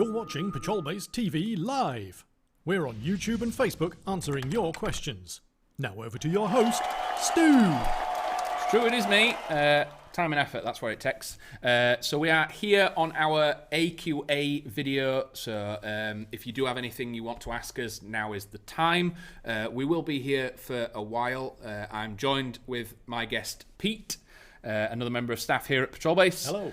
You're watching Patrol Base TV live. We're on YouTube and Facebook answering your questions. Now over to your host, Stu. It's true, it is me. Time and effort, that's where it takes. So we are here on our AQA video. So if you do have anything you want to ask us, now is the time. We will be here for a while. I'm joined with my guest, Pete, another member of staff here at Patrol Base. Hello.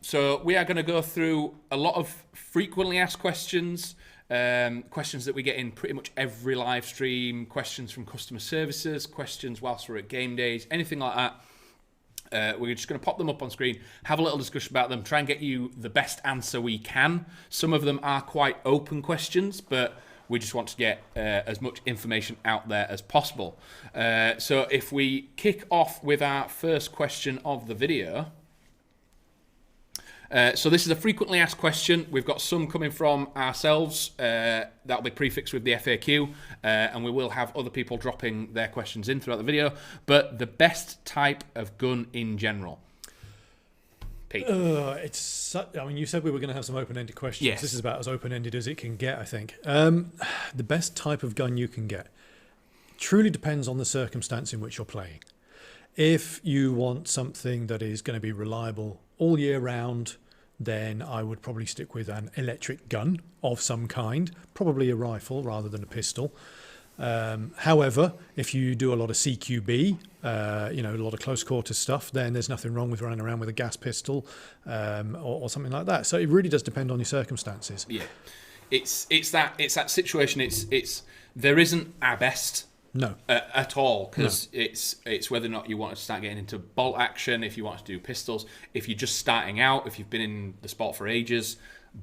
So we are going to go through a lot of frequently asked questions, questions that we get in pretty much every live stream, questions from customer services, questions whilst we're at game days, anything like that. We're just going to pop them up on screen, have a little discussion about them, try and get you the best answer we can. Some of them are quite open questions, but we just want to get as much information out there as possible. So if we kick off with our first question of the video. So this is a frequently asked question. We've got some coming from ourselves. That'll be prefixed with the FAQ. And we will have other people dropping their questions in throughout the video. But the best type of gun in general. Pete. I mean, you said we were going to have some open-ended questions. Yes. This is about as open-ended as it can get, I think. The best type of gun you can get truly depends on the circumstance in which you're playing. If you want something that is going to be reliable all year round, then I would probably stick with an electric gun of some kind, probably a rifle rather than a pistol. However, if you do a lot of CQB, a lot of close quarters stuff, then there's nothing wrong with running around with a gas pistol or something like that. So it really does depend on your circumstances. Yeah, it's that situation. It's there isn't our best. No. At all, because it's whether or not you want to start getting into bolt action, if you want to do pistols, if you're just starting out, if you've been in the sport for ages,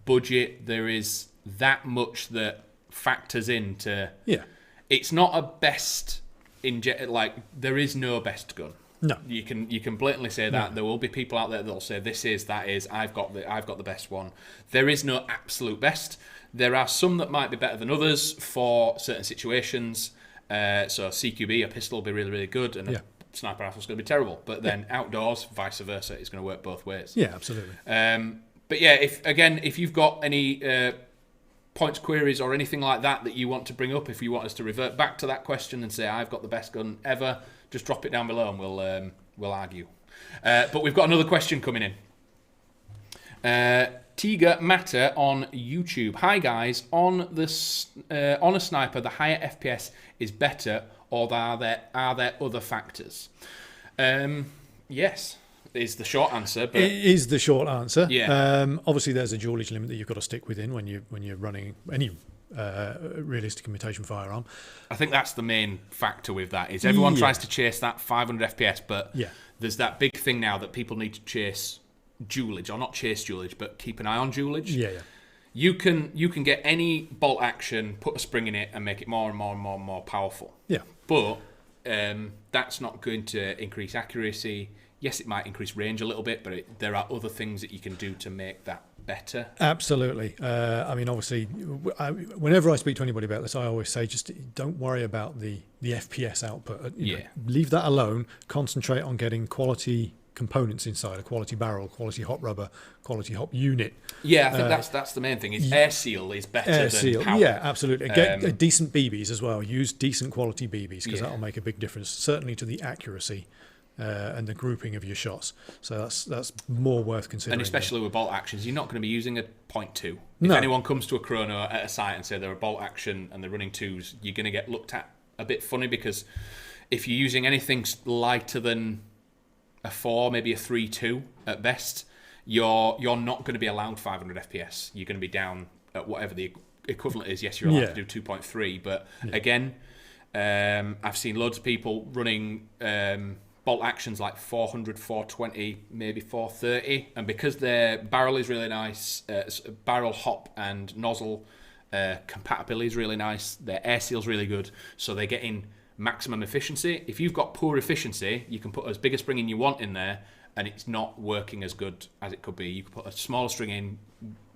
budget, there is that much that factors into. Yeah. It's not a best there is no best gun. No. You can blatantly say that. No. There will be people out there that'll say that is, I've got the best one. There is no absolute best. There are some that might be better than others for certain situations. So CQB, a pistol will be really, really good, and a sniper rifle is going to be terrible. But then outdoors, vice versa, it's going to work both ways. Yeah, absolutely. But yeah, if you've got any points, queries, or anything like that you want to bring up, if you want us to revert back to that question and say I've got the best gun ever, just drop it down below and we'll argue. But we've got another question coming in. Tiga Matter on YouTube. Hi guys, on a sniper, the higher FPS is better, or are there other factors? Yes, is the short answer. But it is the short answer. Yeah. Obviously, there's a jewelage limit that you've got to stick within when you're running any realistic imitation firearm. I think that's the main factor with that. Is everyone tries to chase that 500 FPS, but there's that big thing now that people need to chase. Jewelage, or not chase jewelage, but keep an eye on jewelage. Yeah. You can get any bolt action, put a spring in it, and make it more and more and more and more powerful. Yeah. But that's not going to increase accuracy. Yes, it might increase range a little bit, but there are other things that you can do to make that better. Absolutely. I mean, obviously, whenever I speak to anybody about this, I always say just don't worry about the FPS output. You know, leave that alone. Concentrate on getting quality components inside, a quality barrel, quality hot rubber, quality hot unit. Yeah, I think that's the main thing. Is air seal is better than powder. Yeah, absolutely. Get decent BBs as well. Use decent quality BBs because that'll make a big difference, certainly to the accuracy and the grouping of your shots. So that's more worth considering. And especially with bolt actions, you're not going to be using a .2. If anyone comes to a chrono at a site and say they're a bolt action and they're running 2s, you're going to get looked at a bit funny, because if you're using anything lighter than a 4, maybe a 3.2 at best, you're not going to be allowed 500 FPS. You're going to be down at whatever the equivalent is. Yes, you're allowed to do 2.3, but again, I've seen loads of people running bolt actions like 400, 420, maybe 430, and because their barrel is really nice, barrel hop and nozzle compatibility is really nice, their air seal's really good, so they're getting maximum efficiency. If you've got poor efficiency, you can put as big a spring in you want in there and it's not working as good as it could be. You can put a smaller string in,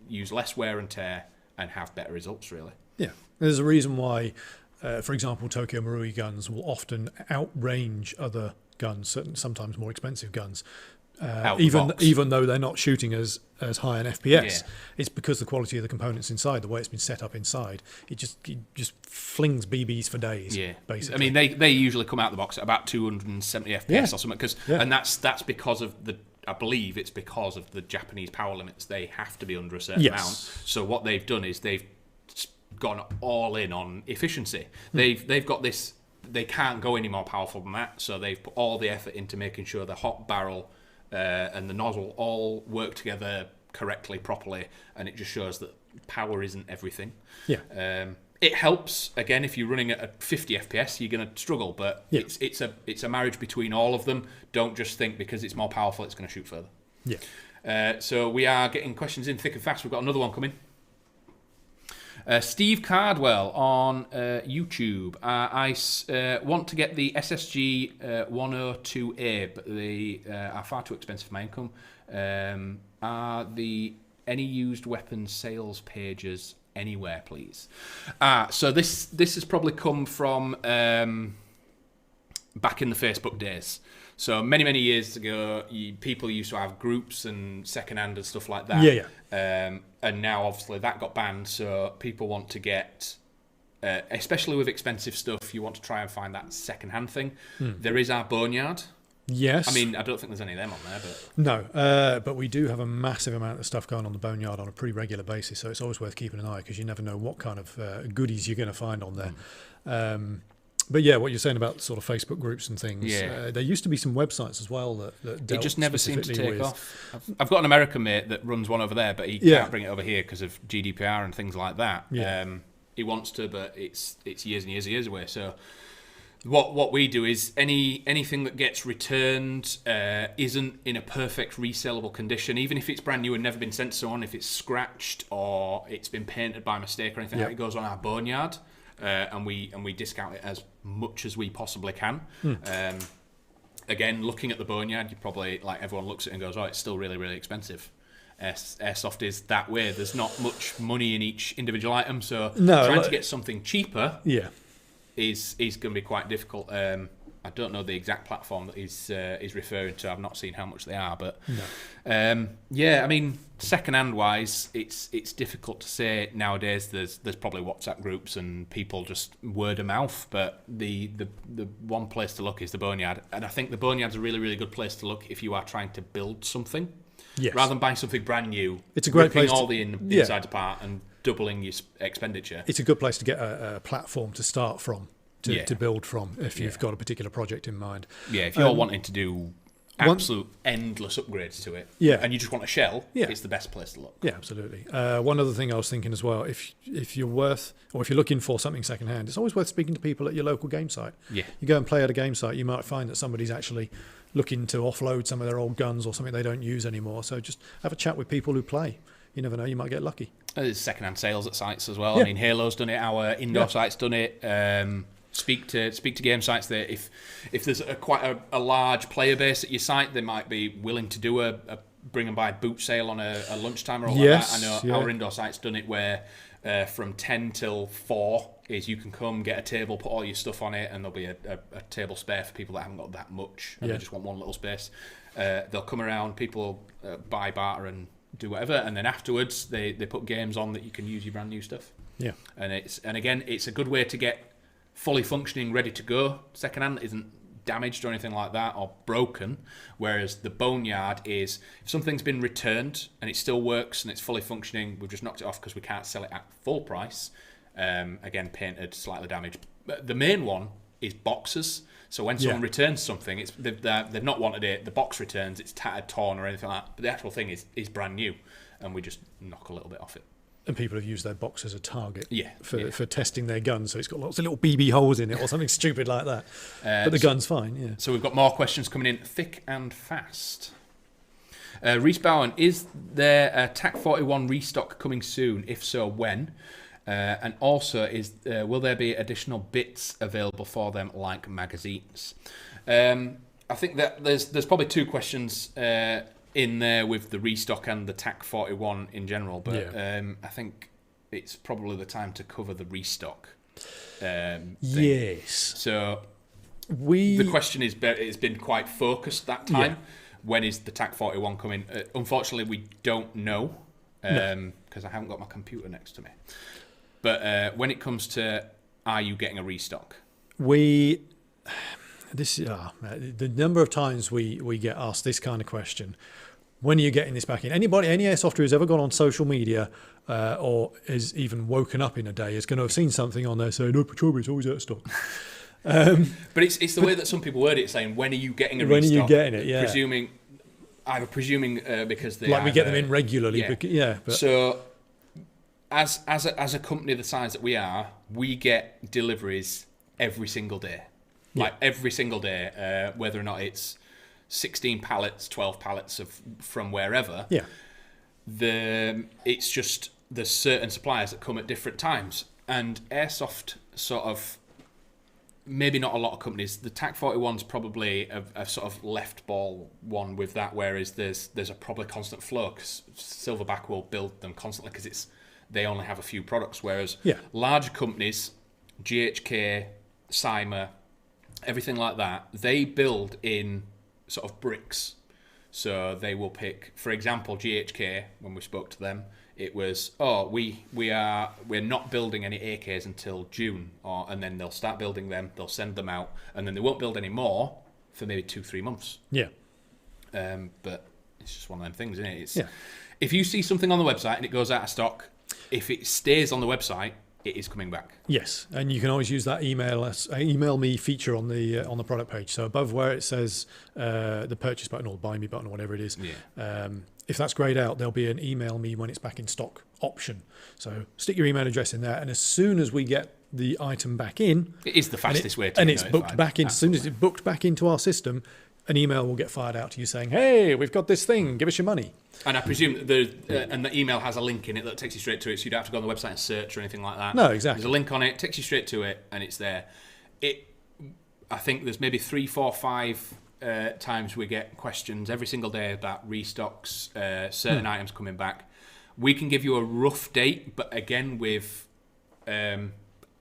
use less wear and tear, and have better results, really. Yeah, there's a reason why, for example, Tokyo Marui guns will often outrange other guns, sometimes more expensive guns, even though they're not shooting as high an FPS. Yeah. It's because the quality of the components inside, the way it's been set up inside, it just flings BBs for days. Yeah, basically. I mean, they usually come out the box at about 270 FPS or something, and that's because of I believe it's because of the Japanese power limits. They have to be under a certain amount. So what they've done is they've gone all in on efficiency. They've got this. They can't go any more powerful than that. So they've put all the effort into making sure the hot barrel and the nozzle all work together correctly, properly, and it just shows that power isn't everything. Yeah. It helps again if you're running at 50 FPS, you're going to struggle, but it's a marriage between all of them. Don't just think because it's more powerful, it's going to shoot further. Yeah. So we are getting questions in thick and fast. We've got another one coming. Steve Cardwell on YouTube. I want to get the SSG 102A, but they are far too expensive for my income. Are any used weapons sales pages anywhere, please? So this has probably come from back in the Facebook days. So many years ago, people used to have groups and secondhand and stuff like that. Yeah. And now obviously that got banned. So people want to get, especially with expensive stuff, you want to try and find that secondhand thing. There is our Boneyard. Yes. I mean, I don't think there's any of them on there, but no. But we do have a massive amount of stuff going on the Boneyard on a pretty regular basis. So it's always worth keeping an eye because you never know what kind of goodies you're going to find on there. But yeah, what you're saying about sort of Facebook groups and things, there used to be some websites as well that dealt it just never seemed to take with... off. I've got an American mate that runs one over there, but he can't bring it over here because of GDPR and things like that. Yeah. He wants to, but it's years and years away. So what we do is anything that gets returned isn't in a perfect resellable condition, even if it's brand new and never been sent to someone. If it's scratched or it's been painted by mistake or anything, like that, it goes on our Boneyard. And we discount it as much as we possibly can. Again, looking at the Boneyard, you probably, like everyone looks at it and goes, oh, it's still really, really expensive. Airsoft is that way. There's not much money in each individual item, so trying to get something cheaper is going to be quite difficult. I don't know the exact platform that he's referring to. I've not seen how much they are, but I mean, second-hand wise, it's difficult to say nowadays. There's probably WhatsApp groups and people just word of mouth, but the one place to look is the Boneyard, and I think the Boneyard's a really, really good place to look if you are trying to build something. Yes. Rather than buying something brand new, it's a great place all the insides apart and doubling your expenditure. It's a good place to get a platform to start from. To build from if you've got a particular project in mind. Yeah, if you're wanting to do absolute endless upgrades to it and you just want a shell, it's the best place to look. Yeah, absolutely. One other thing I was thinking as well, if you're looking for something secondhand, it's always worth speaking to people at your local game site. Yeah. You go and play at a game site, you might find that somebody's actually looking to offload some of their old guns or something they don't use anymore. So just have a chat with people who play. You never know, you might get lucky. There's secondhand sales at sites as well. I mean, Halo's done it, our indoor site's done it. Speak to game sites that if there's quite a large player base at your site, they might be willing to do a bring and buy boot sale on a lunchtime or all like that. I know our indoor site's done it where from 10 till 4 is you can come, get a table, put all your stuff on it, and there'll be a table spare for people that haven't got that much and they just want one little space. They'll come around, people buy, barter and do whatever, and then afterwards they put games on that you can use your brand new stuff. Yeah. And again, it's a good way to get fully functioning, ready to go. Secondhand isn't damaged or anything like that or broken, whereas the Boneyard is if something's been returned and it still works and it's fully functioning, we've just knocked it off because we can't sell it at full price. Again, painted, slightly damaged. But the main one is boxes. So when someone returns something, they've not wanted it, the box returns, it's tattered, torn or anything like that, but the actual thing is brand new, and we just knock a little bit off it. And people have used their box as a target for testing their guns, so it's got lots of little BB holes in it or something stupid like that. But the gun's fine, So we've got more questions coming in thick and fast. Reese Bowen, is there a TAC 41 restock coming soon? If so, when? And also, will there be additional bits available for them, like magazines? I think that there's probably two questions in there with the restock and the TAC 41 in general, but I think it's probably the time to cover the restock thing. Yes. So the question it's been quite focused that time. when is the TAC 41 coming? Unfortunately, we don't know because I haven't got my computer next to me. But when it comes to, are you getting a restock? The number of times we get asked this kind of question. When are you getting this back in? Any airsofter who's ever gone on social media or is even woken up in a day is going to have seen something on there saying, "No, Patrol, it's always out of stock." But it's the way that some people word it, saying, "When are you getting a restock?" When are you getting it? Yeah. Presuming because they we get them in regularly. Yeah. But so as a company the size that we are, we get deliveries every single day. Like every single day, whether or not it's 16 pallets, 12 pallets from wherever. Yeah. It's just there's certain suppliers that come at different times, and Airsoft sort of, maybe not a lot of companies. The TAC 41's probably a sort of left ball one with that, whereas there's a probably constant flow because Silverback will build them constantly because they only have a few products, whereas larger companies, GHK, Cyma, everything like that, they build in sort of bricks. So they will pick, for example, GHK, when we spoke to them, it was, we're not building any AKs until June, and then they'll start building them, they'll send them out, and then they won't build any more for maybe 2-3 months. Yeah. But it's just one of them things, isn't it? If you see something on the website and it goes out of stock, if it stays on the website, it is coming back. Yes, and you can always use that email me feature on the product page. So above where it says the purchase button or buy me button or whatever it is, if that's grayed out, there'll be an email me when it's back in stock option. So stick your email address in there, and as soon as we get the item back in, it is the fastest way to and it's booked back in. As soon as it's booked back into our system, an email will get fired out to you saying, "Hey, we've got this thing. Give us your money." And I presume and the email has a link in it that takes you straight to it, so you don't have to go on the website and search or anything like that. No, exactly. There's a link on it, takes you straight to it, and it's there. I think there's maybe 3, 4, 5 times we get questions every single day about restocks, certain items coming back. We can give you a rough date, but again, with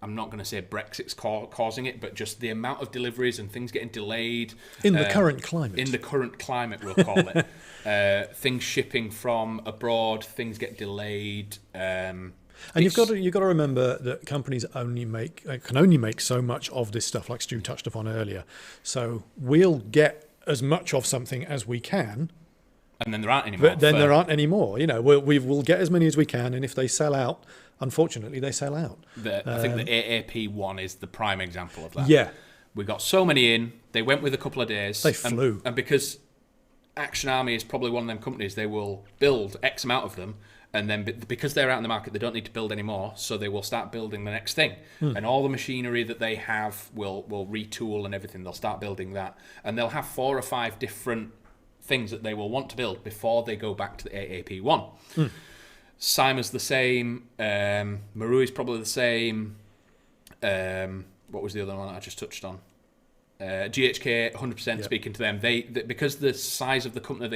I'm not going to say Brexit's causing it, but just the amount of deliveries and things getting delayed. In the current climate. In the current climate, we'll call it. Things shipping from abroad, things get delayed. And you've got to remember that companies can only make so much of this stuff, like Stu touched upon earlier. So we'll get as much of something as we can. And then there aren't any more. But then there aren't any more. You know, we'll get as many as we can, and if they sell out, unfortunately, they sell out. I think the AAP one is the prime example of that. Yeah. We got so many in, they went with a couple of days. They flew. And because Action Army is probably one of them companies, they will build X amount of them, and then because they're out in the market, they don't need to build any more, so they will start building the next thing. And all the machinery that they have will retool and everything. They'll start building that. And they'll have 4 or 5 different things that they will want to build before they go back to the AAP one. Cyma's the same. Maru is probably the same. What was the other one that I just touched on? GHK, 100%. Speaking to them, because the size of the company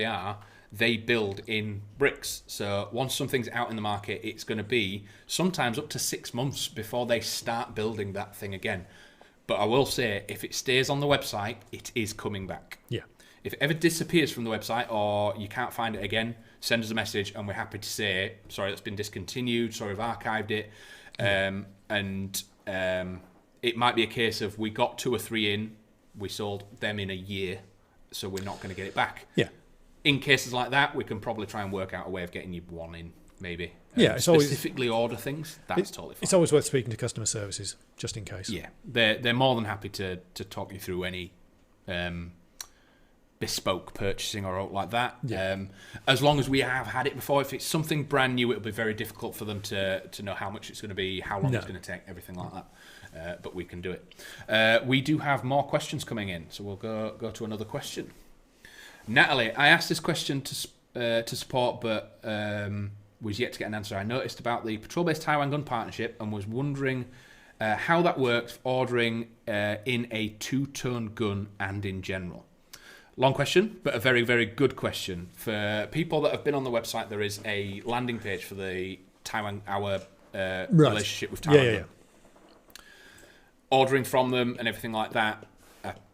they build in bricks. So once something's out in the market, it's going to be sometimes up to 6 months before they start building that thing again. But I will say, if it stays on the website, it is coming back. Yeah. If it ever disappears from the website or you can't find it again, send us a message and we're happy to say, sorry, that's been discontinued, sorry, we've archived it. It might be a case of we got 2 or 3 in, we sold them in a year, so we're not going to get it back. Yeah. In cases like that, we can probably try and work out a way of getting you 1 in, maybe. It's specifically order things, that's totally fine. It's always worth speaking to customer services, just in case. Yeah, they're more than happy to talk you through any bespoke purchasing or like that. As long as we have had it before. If it's something brand new, it'll be very difficult for them to know how much it's going to be, how long it's going to take, everything like that. But we can do it. We do have more questions coming in, so we'll go to another question. Natalie, I asked this question to support, but was yet to get an answer. I noticed about the Patrol-Based Taiwan Gun Partnership and was wondering how that works, ordering in a 2-tone gun and in general. Long question, but a very, very good question. For people that have been on the website, there is a landing page for the Taiwan, our relationship with Taiwan. Yeah. Ordering from them and everything like that.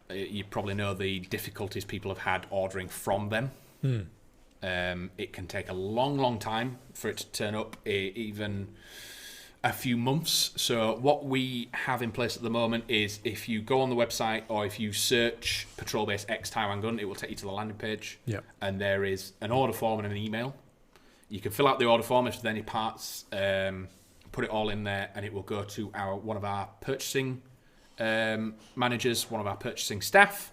you probably know the difficulties people have had ordering from them. It can take a long time for it to turn up, even a few months. So what we have in place at the moment is if you go on the website or if you search Patrol Base X Taiwan Gun, it will take you to the landing page. Yep. And there is an order form and an email. You can fill out the order form if there's any parts, put it all in there, and it will go to one of our purchasing managers, one of our purchasing staff.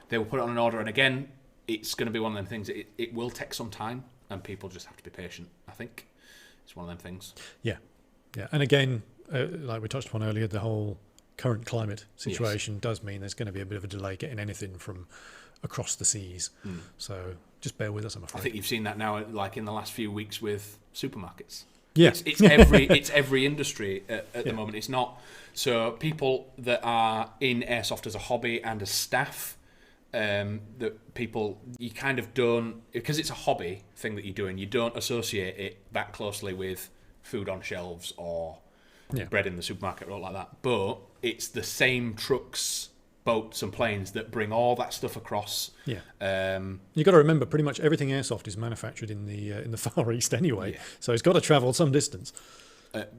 They will put it on an order, and again, it's going to be one of them things. It will take some time, and people just have to be patient. I think it's one of them things. Yeah. And again, like we touched upon earlier, the whole current climate situation does mean there's going to be a bit of a delay getting anything from across the seas. So just bear with us, I'm afraid. I think you've seen that now, like in the last few weeks with supermarkets. Yes, it's every industry at the moment. It's not so people that are in airsoft as a hobby and as staff. That people, you kind of don't, because it's a hobby thing that you're doing, you don't associate it that closely with food on shelves or bread in the supermarket or all like that. But it's the same trucks, boats and planes that bring all that stuff across. You've got to remember, pretty much everything airsoft is manufactured in the Far East anyway, so it's got to travel some distance.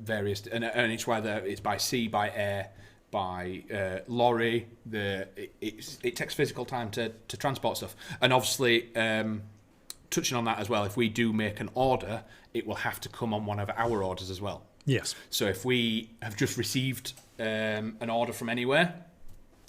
Various, and it's whether it's by sea, by air, by lorry. It takes physical time to transport stuff, and obviously touching on that as well, if we do make an order, it will have to come on one of our orders as well. Yes. So if we have just received an order from anywhere,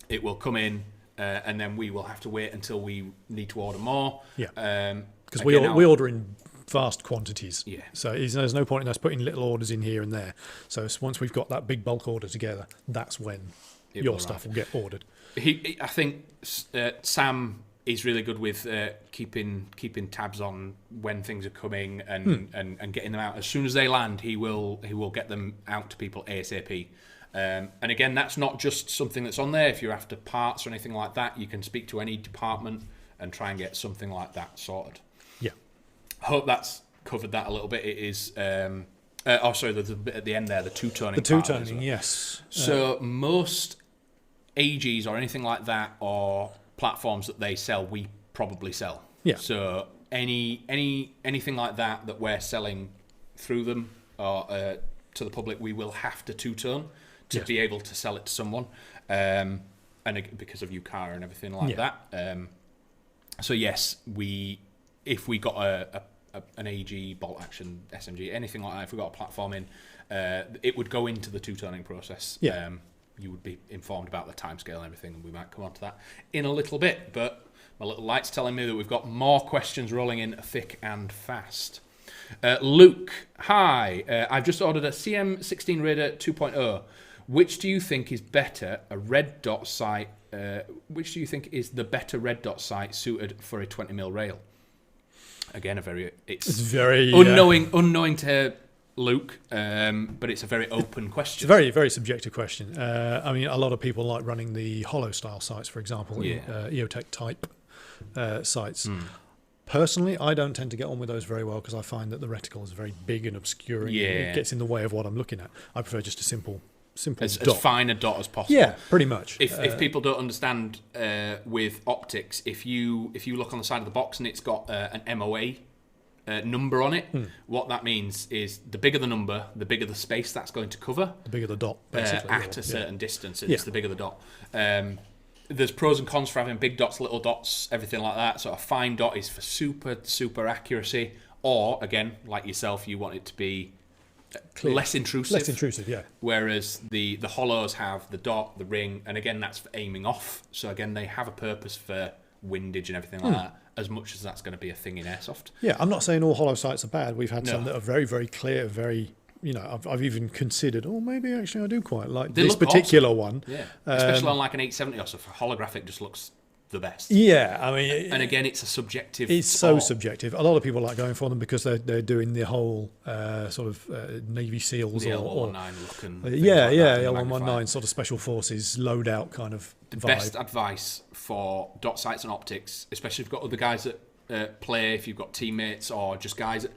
it will come in, and then we will have to wait until we need to order more. Because we order in vast quantities. So there's no point in us putting little orders in here and there. So once we've got that big bulk order together, that's when your stuff will get ordered. I think Sam is really good with keeping tabs on when things are coming and getting them out. As soon as they land, he will get them out to people ASAP. And again, that's not just something that's on there. If you're after parts or anything like that, you can speak to any department and try and get something like that sorted. I hope that's covered that a little bit. It is there's a bit at the end there, the two-toning. The two-toning, yes. So most AGs or anything like that, or platforms that they sell, we probably sell. So anything like that we're selling through them or to the public, we will have to two-tone to be able to sell it to someone, and because of UCAR and everything like that. So yes, if we got an AG, bolt action, SMG, anything like that, if we got a platform in, it would go into the two-toning process. You would be informed about the timescale and everything, and we might come on to that in a little bit. But my little light's telling me that we've got more questions rolling in thick and fast. Luke, hi. I've just ordered a CM16 Raider 2.0. Which do you think is better, a red dot sight? Which do you think is the better red dot sight suited for a 20mm rail? Again, it's very unknowing to Luke, but it's a very open question. It's a very, very subjective question. I mean, a lot of people like running the hollow style sights, for example, EOTech type sights. Personally, I don't tend to get on with those very well because I find that the reticle is very big and obscuring. It gets in the way of what I'm looking at. I prefer just a simple as dot. As fine a dot as possible. Yeah, pretty much. If people don't understand with optics, if you look on the side of the box and it's got an MOA number on it, what that means is the bigger the number, the bigger the space that's going to cover. The bigger the dot, basically. At a certain distance, it's the bigger the dot. There's pros and cons for having big dots, little dots, everything like that. So a fine dot is for super, super accuracy. Or, again, like yourself, you want it to be clear. Less intrusive. Whereas the hollows have the dot, the ring, and again, that's for aiming off. So again, they have a purpose for windage and everything like that, as much as that's going to be a thing in airsoft. Yeah, I'm not saying all hollow sights are bad. We've had some that are very, very clear, very... I've even considered, maybe actually I do quite like this particular one. Yeah, especially on like an 870 or so, for holographic just looks the best. Yeah, I mean... And again, it's a subjective... It's so subjective. A lot of people like going for them because they're doing the whole sort of Navy SEALs the or... L119 look and the L119 sort of Special Forces loadout kind of the vibe. Best advice for dot sights and optics, especially if you've got other guys that play, if you've got teammates or just guys that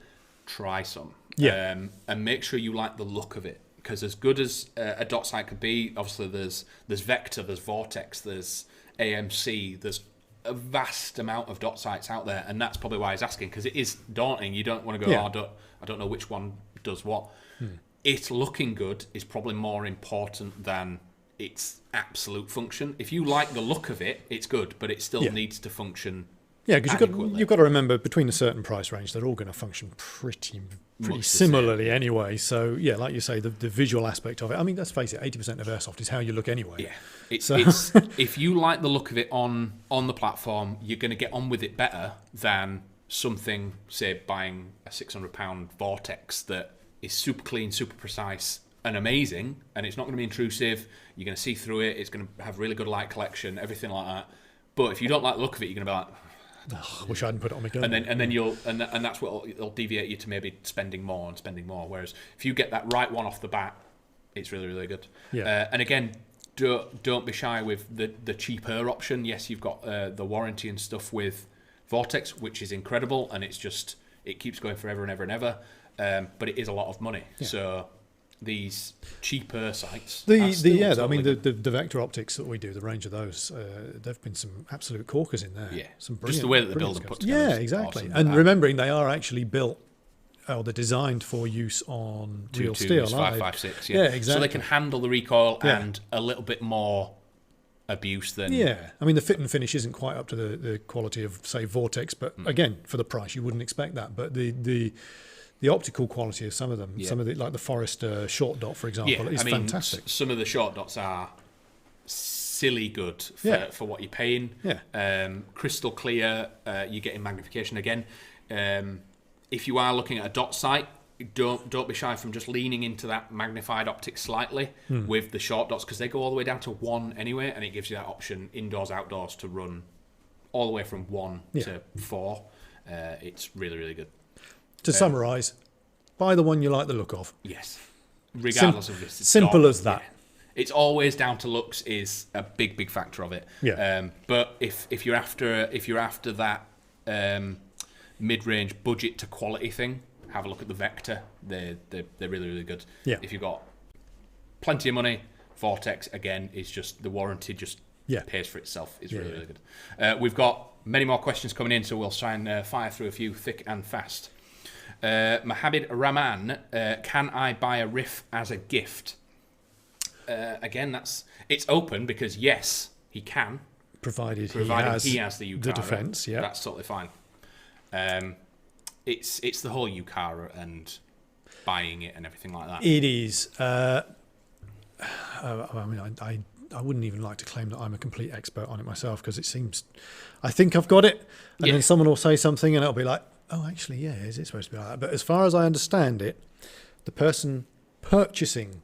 try some. And make sure you like the look of it, because as good as a dot sight could be, obviously there's Vector, there's Vortex, there's AMC. There's a vast amount of dot sights out there, and that's probably why he's asking, because it is daunting. You don't want to go, I don't know which one does what. It looking good is probably more important than its absolute function. If you like the look of it, it's good, but it still needs to function. Yeah, because you've got to remember, between a certain price range, they're all going to function pretty similarly anyway. So, yeah, like you say, the visual aspect of it. I mean, let's face it, 80% of Airsoft is how you look anyway. Yeah. It's if you like the look of it on the platform, you're going to get on with it better than something, say, buying a £600 Vortex that is super clean, super precise, and amazing, and it's not going to be intrusive. You're going to see through it. It's going to have really good light collection, everything like that. But if you don't like the look of it, you're going to be like, I wish I hadn't put it on my gun. And then you'll that's what it'll deviate you to maybe spending more. Whereas if you get that right one off the bat, it's really, really good. Yeah. And again, don't be shy with the cheaper option. Yes, you've got the warranty and stuff with Vortex, which is incredible, and it keeps going forever and ever and ever. But it is a lot of money. Yeah. So these cheaper sites. The Vector optics that we do, the range of those, there've been some absolute corkers in there. Yeah, some just the way that the builds are put together. Yeah, exactly. Awesome. And remembering they are actually built, they're designed for use on real steel, aren't they? 5.56. Yeah, exactly. So they can handle the recoil and a little bit more abuse than. Yeah, I mean the fit and finish isn't quite up to the quality of, say, Vortex, but again, for the price, you wouldn't expect that. But the optical quality of some of them, some of the, like the Forester short dot, for example, is fantastic. Some of the short dots are silly good for what you're paying. Yeah. Crystal clear, you're getting magnification again. If you are looking at a dot sight, don't be shy from just leaning into that magnified optics slightly with the short dots, because they go all the way down to 1 anyway, and it gives you that option indoors, outdoors to run all the way from 1 to 4. It's really, really good. To summarise, buy the one you like the look of. Yes, regardless of this. Simple as that. Yeah. It's always down to looks is a big factor of it. Yeah. But if you're after that mid-range budget to quality thing, have a look at the Vector. They're really, really good. Yeah. If you've got plenty of money, Vortex again is just the warranty pays for itself. It's really, really good. We've got many more questions coming in, so we'll try and fire through a few thick and fast. Mohammed Rahman, can I buy a Riff as a gift? Again, it's open, because yes, he can, provided he has the UCARA, defence. Yeah, that's totally fine. It's the whole UCARA and buying it and everything like that. It is. I mean, I wouldn't even like to claim that I'm a complete expert on it myself, because it seems, I think I've got it, and then someone will say something and it'll be like, oh, actually, yeah, is it supposed to be like that? But as far as I understand it, the person purchasing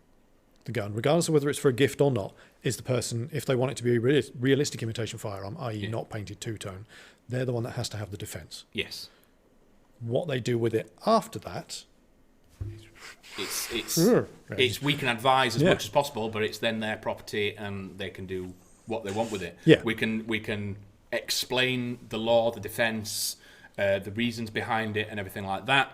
the gun, regardless of whether it's for a gift or not, is the person, if they want it to be a realistic imitation firearm, i.e. not painted two-tone, they're the one that has to have the defence. Yes. What they do with it after that... It's we can advise as much as possible, but it's then their property and they can do what they want with it. Yeah. We can explain the law, the defence, the reasons behind it and everything like that.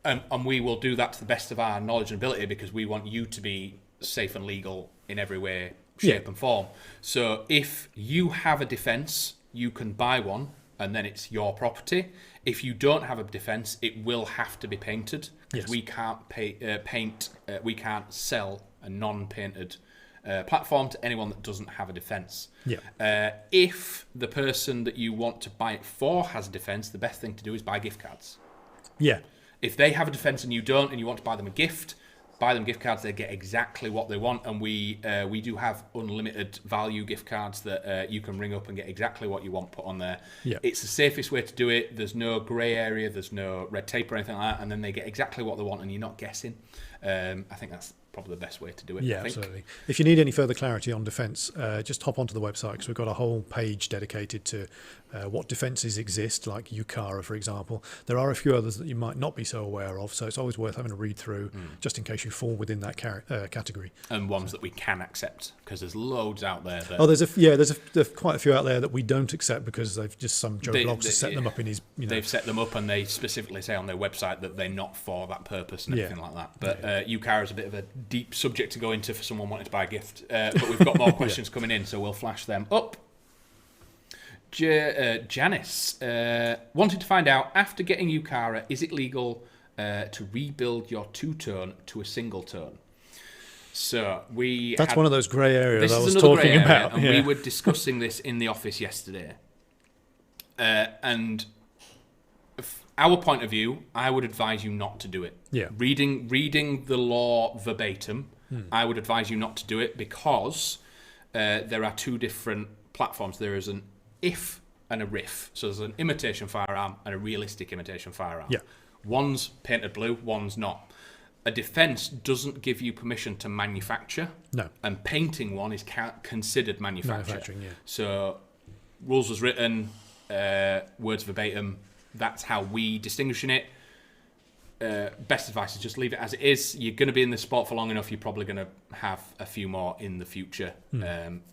And we will do that to the best of our knowledge and ability, because we want you to be safe and legal in every way, shape and form. So if you have a defence, you can buy one and then it's your property. If you don't have a defence, it will have to be painted. Yes. We can't paint. We can't sell a non-painted platform to anyone that doesn't have a defence. Yeah. If the person that you want to buy it for has a defence, the best thing to do is buy gift cards. Yeah. If they have a defence and you don't, and you want to buy them a gift, buy them gift cards. They get exactly what they want, and we do have unlimited value gift cards that you can ring up and get exactly what you want put on there. Yeah. It's the safest way to do it. There's no grey area, there's no red tape or anything like that, and then they get exactly what they want, and you're not guessing. I think that's probably the best way to do it. Yeah, absolutely. If you need any further clarity on defence, just hop onto the website, because we've got a whole page dedicated to what defences exist, like UCARA, for example. There are a few others that you might not be so aware of, so it's always worth having a read through, just in case you fall within that category. And ones that we can accept, because there's loads out there. That there's quite a few out there that we don't accept, because they've just Joe Bloggs has set them up in his. They've set them up, and they specifically say on their website that they're not for that purpose and everything like that. But UCARA is a bit of a deep subject to go into for someone wanting to buy a gift. But we've got more questions coming in, so we'll flash them up. Janice wanted to find out, after getting UCARA, is it legal to rebuild your two-tone to a single-tone? So That's one of those grey areas I was talking talking about. And we were discussing this in the office yesterday. And our point of view, I would advise you not to do it. Yeah. Reading the law verbatim, I would advise you not to do it because there are two different platforms. There is an IF and a RIF. So there's an imitation firearm and a realistic imitation firearm. Yeah. One's painted blue, one's not. A defence doesn't give you permission to manufacture. No. And painting one is considered Manufacturing, yeah. So rules was written, words verbatim. That's how we distinguishing it. Best advice is just leave it as it is. You're going to be in the sport for long enough. You're probably going to have a few more in the future.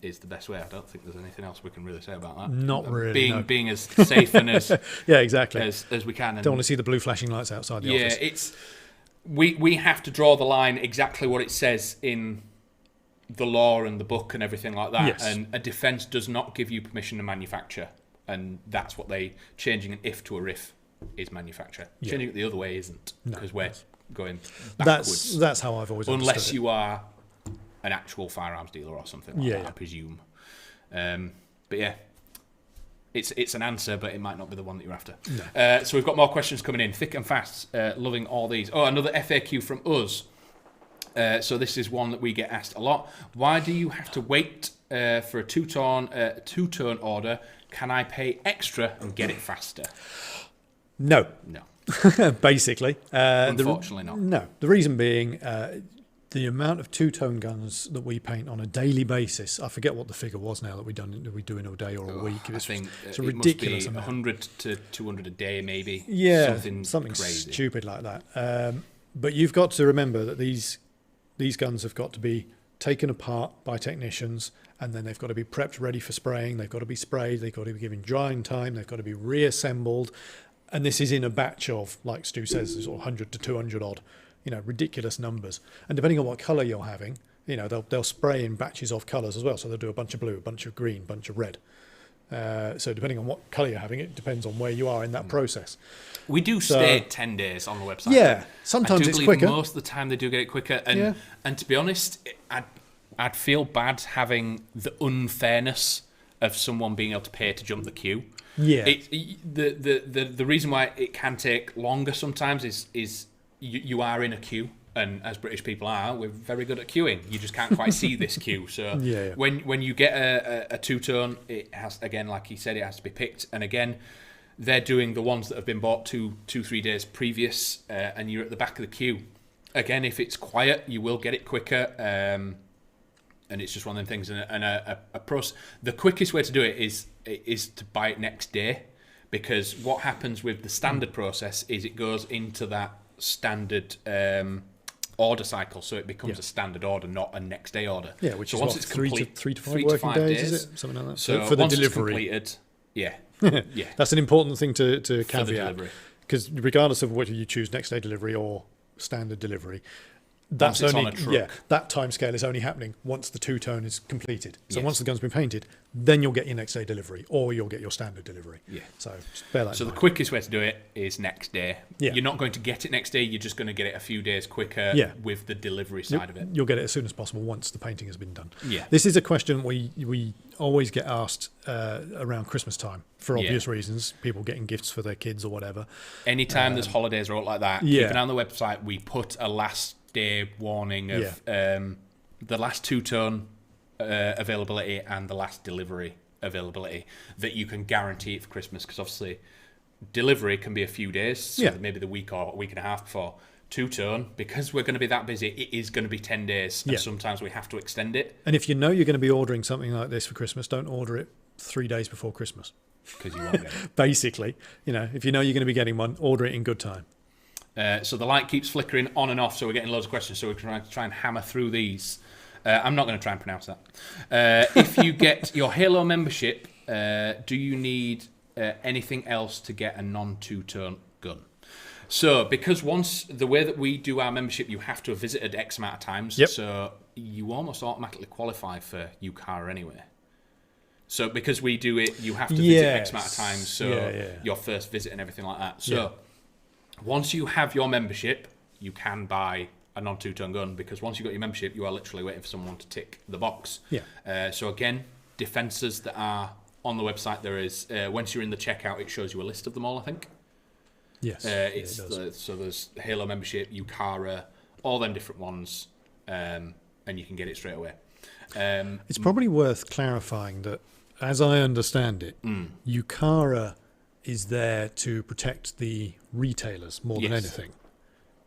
Is the best way. I don't think there's anything else we can really say about that. Not really. Being as safe and as yeah, exactly as we can. And don't want to see the blue flashing lights outside the office. Yeah, it's we have to draw the line exactly what it says in the law and the book and everything like that. Yes. And a defence does not give you permission to manufacture, and that's what changing an if to a RIF is manufacture. Yeah. Changing it the other way isn't, because we're going backwards. That's how I've always understood it. Unless you are an actual firearms dealer or something like that, I presume. But yeah, it's an answer, but it might not be the one that you're after. No. So we've got more questions coming in, thick and fast. Loving all these. Oh, another FAQ from us. So this is one that we get asked a lot. Why do you have to wait for a two-tone order? Can I pay extra and get it faster? No. Basically. Unfortunately not. No. The reason being, the amount of two-tone guns that we paint on a daily basis, I forget what the figure was now that we do in a day or a week. I think it's a ridiculous amount. 100 to 200 a day, maybe. Yeah, something crazy. Stupid like that. But you've got to remember that these guns have got to be taken apart by technicians, and then they've got to be prepped ready for spraying. They've got to be sprayed. They've got to be given drying time. They've got to be reassembled. And this is in a batch of, like Stu says, sort of 100 to 200 odd, ridiculous numbers. And depending on what colour you're having, they'll spray in batches of colours as well. So they'll do a bunch of blue, a bunch of green, a bunch of red. So depending on what colour you're having, it depends on where you are in that process. We do stay 10 days on the website. Yeah, sometimes it's quicker. Most of the time they do get it quicker. And to be honest, I'd feel bad having the unfairness of someone being able to pay to jump the queue. Yeah. The reason why it can take longer sometimes is you are in a queue, and as British people are, we're very good at queuing. You just can't quite see this queue. So when you get a two-tone, it has, again, like he said, it has to be picked. And again, they're doing the ones that have been bought 2-3 days previous, and you're at the back of the queue. Again, if it's quiet, you will get it quicker. And it's just one of them things. And the quickest way to do it is to buy it next day, because what happens with the standard process is it goes into that standard order cycle, so it becomes a standard order, not a next day order. Yeah, which is once it's complete, 3 to 5 working days, is it? Something like that. So for the once delivery. It's completed, yeah. That's an important thing to For the caveat, delivery. because regardless of whether you choose next day delivery or standard delivery, that's Once it's only on a truck. that time scale is only happening once the two-tone is completed. So Yes. once the gun's been painted, then you'll get your next day delivery, or you'll get your standard delivery. Yeah. So just bear that So in the mind. quickest way to do it is next day. Yeah. You're not going to get it next day. You're just going to get it a few days quicker with the delivery side of it. You'll get it as soon as possible once the painting has been done. Yeah. This is a question we always get asked around Christmas time for obvious reasons. People getting gifts for their kids or whatever. Anytime there's holidays or out like that, keep an eye on the website. We put a last day warning of the last two-tone availability and the last delivery availability, that you can guarantee it for Christmas, because obviously delivery can be a few days, so maybe the week or a week and a half before. Two-tone, because we're going to be that busy, it is going to be 10 days, and sometimes we have to extend it. And if you know you're going to be ordering something like this for Christmas, don't order it 3 days before Christmas. Because you won't get it. Basically, if you know you're going to be getting one, order it in good time. So the light keeps flickering on and off, so we're getting loads of questions, so we're trying to try and hammer through these. I'm not going to try and pronounce that. If you get your Halo membership, do you need anything else to get a non-two-tone gun? So, because once the way that we do our membership, you have to have visited X amount of times, so you almost automatically qualify for UCAR anyway. So because we do it, you have to visit X amount of times. So your first visit and everything like that. So once you have your membership, you can buy a non-two-tone gun, because once you've got your membership, you are literally waiting for someone to tick the box. So again, defences that are on the website, there is, once you're in the checkout, it shows you a list of them all, I think. Yes. It does. So there's Halo membership, UCARA, all them different ones, and you can get it straight away. It's probably worth clarifying that, as I understand it, UCARA is there to protect the retailers more than anything,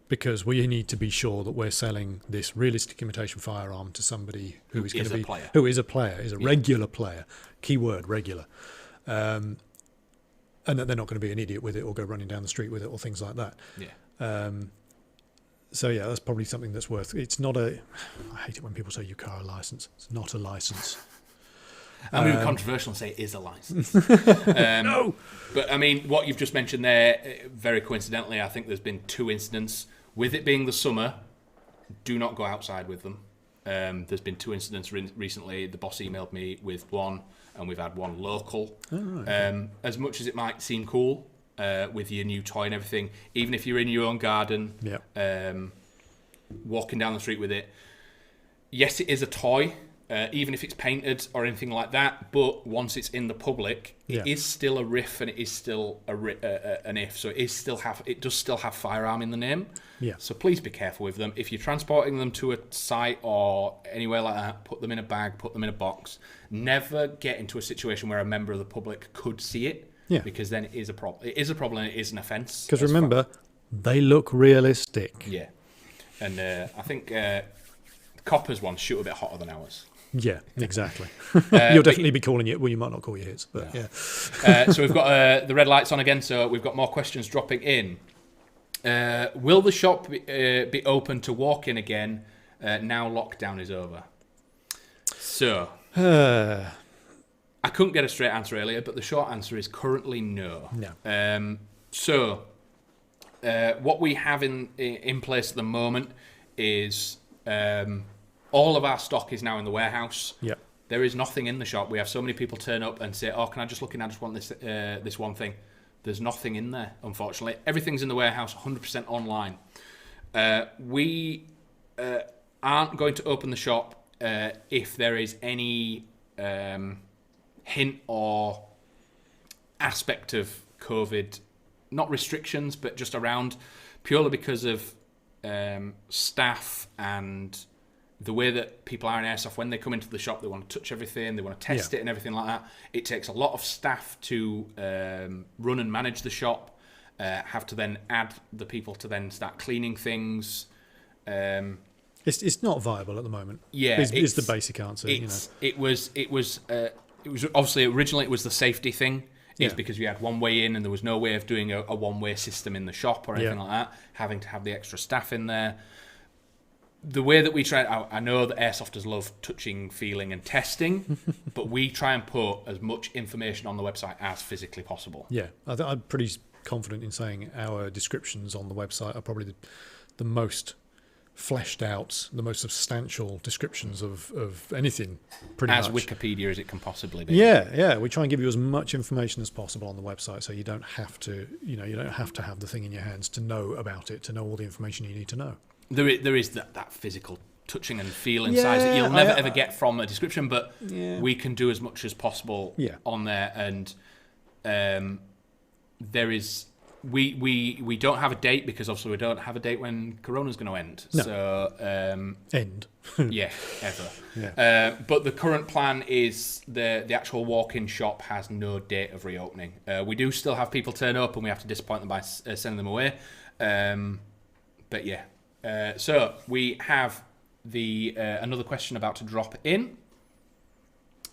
because we need to be sure that we're selling this realistic imitation firearm to somebody who is a player, is a regular player, keyword regular, and that they're not going to be an idiot with it or go running down the street with it or things like that. So that's probably something that's worth. It's not a. I hate it when people say UCARA license. It's not a license. I'm even controversial and say it is a license. No! But, I mean, what you've just mentioned there, very coincidentally, I think there's been 2 incidents. With it being the summer, do not go outside with them. There's been 2 incidents recently. The boss emailed me with one, and we've had one local. As much as it might seem cool with your new toy and everything, even if you're in your own garden, walking down the street with it, yes, it is a toy. Even if it's painted or anything like that, but once it's in the public, it is still a RIF and it is still an IF. So it does still have firearm in the name. So please be careful with them. If you're transporting them to a site or anywhere like that, put them in a bag, put them in a box. Never get into a situation where a member of the public could see it, because then it is a problem. It is a problem and it is an offence. Because remember, they look realistic. And I think Copper's ones shoot a bit hotter than ours. Yeah, exactly. You'll definitely be calling it. Well, you might not call your hits, but so we've got the red lights on again. So we've got more questions dropping in. Will the shop be open to walk in again now lockdown is over? So I couldn't get a straight answer earlier, but the short answer is currently no. So what we have in place at the moment is. All of our stock is now in the warehouse. There is nothing in the shop. We have so many people turn up and say, "Oh, can I just look in? I just want this one thing." There's nothing in there, unfortunately. Everything's in the warehouse, 100% online. We aren't going to open the shop if there is any hint or aspect of COVID, not restrictions, but just around, purely because of staff and the way that people are in Airsoft. When they come into the shop, they want to touch everything, they want to test it and everything like that. It takes a lot of staff to run and manage the shop, have to then add the people to then start cleaning things. It's not viable at the moment. Is the basic answer. It was obviously originally it was the safety thing. Is because we had one way in and there was no way of doing a one-way system in the shop or anything like that, having to have the extra staff in there. The way that we try, I know that airsofters love touching, feeling and testing, but we try and put as much information on the website as physically possible. I'm pretty confident in saying our descriptions on the website are probably the most fleshed out, the most substantial descriptions of anything, pretty as much. As Wikipedia as it can possibly be. We try and give you as much information as possible on the website, so you don't have to, you don't have to have the thing in your hands to know about it, to know all the information you need to know. There is that physical touching and feeling size that you'll never ever get from a description, but we can do as much as possible on there, and there is. We don't have a date because obviously we don't have a date when Corona's going to end. No. So end. Ever. But the current plan is the actual walk-in shop has no date of reopening. We do still have people turn up and we have to disappoint them by sending them away. But so we have another question about to drop in.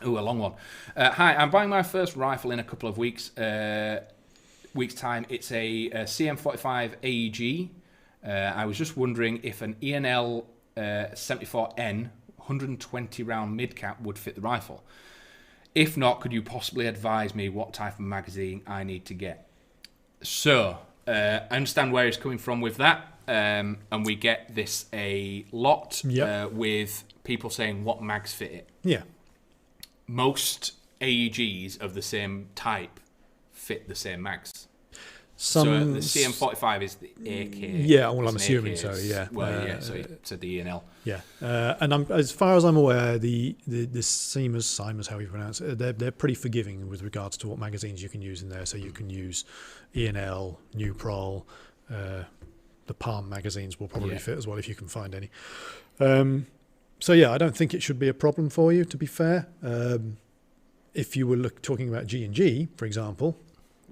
Ooh, a long one. Hi, I'm buying my first rifle in a couple of weeks. Week's time. It's a CM45 AEG. I was just wondering if an ENL 74N 120 round mid-cap would fit the rifle. If not, could you possibly advise me what type of magazine I need to get? So, I understand where he's coming from with that, and we get this a lot with people saying what mags fit it. Yeah. Most AEGs of the same type fit the same mags. So the CM45 is the AK. Yeah, well, I'm assuming so. Yeah. Well, so it's the E&L. Yeah, and as far as I'm aware, the Simers, how you pronounce it, they're pretty forgiving with regards to what magazines you can use in there. So you can use E&L, New Prol, the Palm magazines will probably fit as well if you can find any. So yeah, I don't think it should be a problem for you. To be fair, if you were talking about G&G, for example.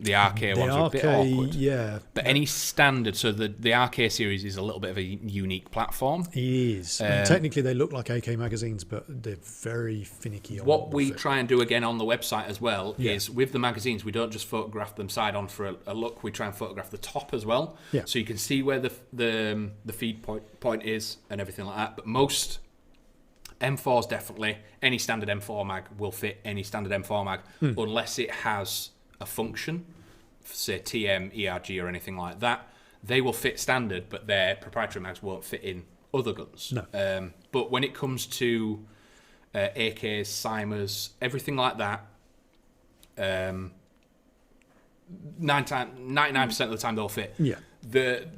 The RK ones are a bit awkward. Yeah. But any standard, so the RK series is a little bit of a unique platform. It is. And technically they look like AK magazines, but they're very finicky. What we try and do again on the website as well is with the magazines, we don't just photograph them side on for a look, we try and photograph the top as well. Yeah. So you can see where the feed point is and everything like that. But most M4s definitely, any standard M4 mag will fit any standard M4 mag unless it has a function, say TM, ERG or anything like that. They will fit standard, but their proprietary mags won't fit in other guns. No. But when it comes to AKs, Simers, everything like that, 99% of the time they'll fit. Yeah. The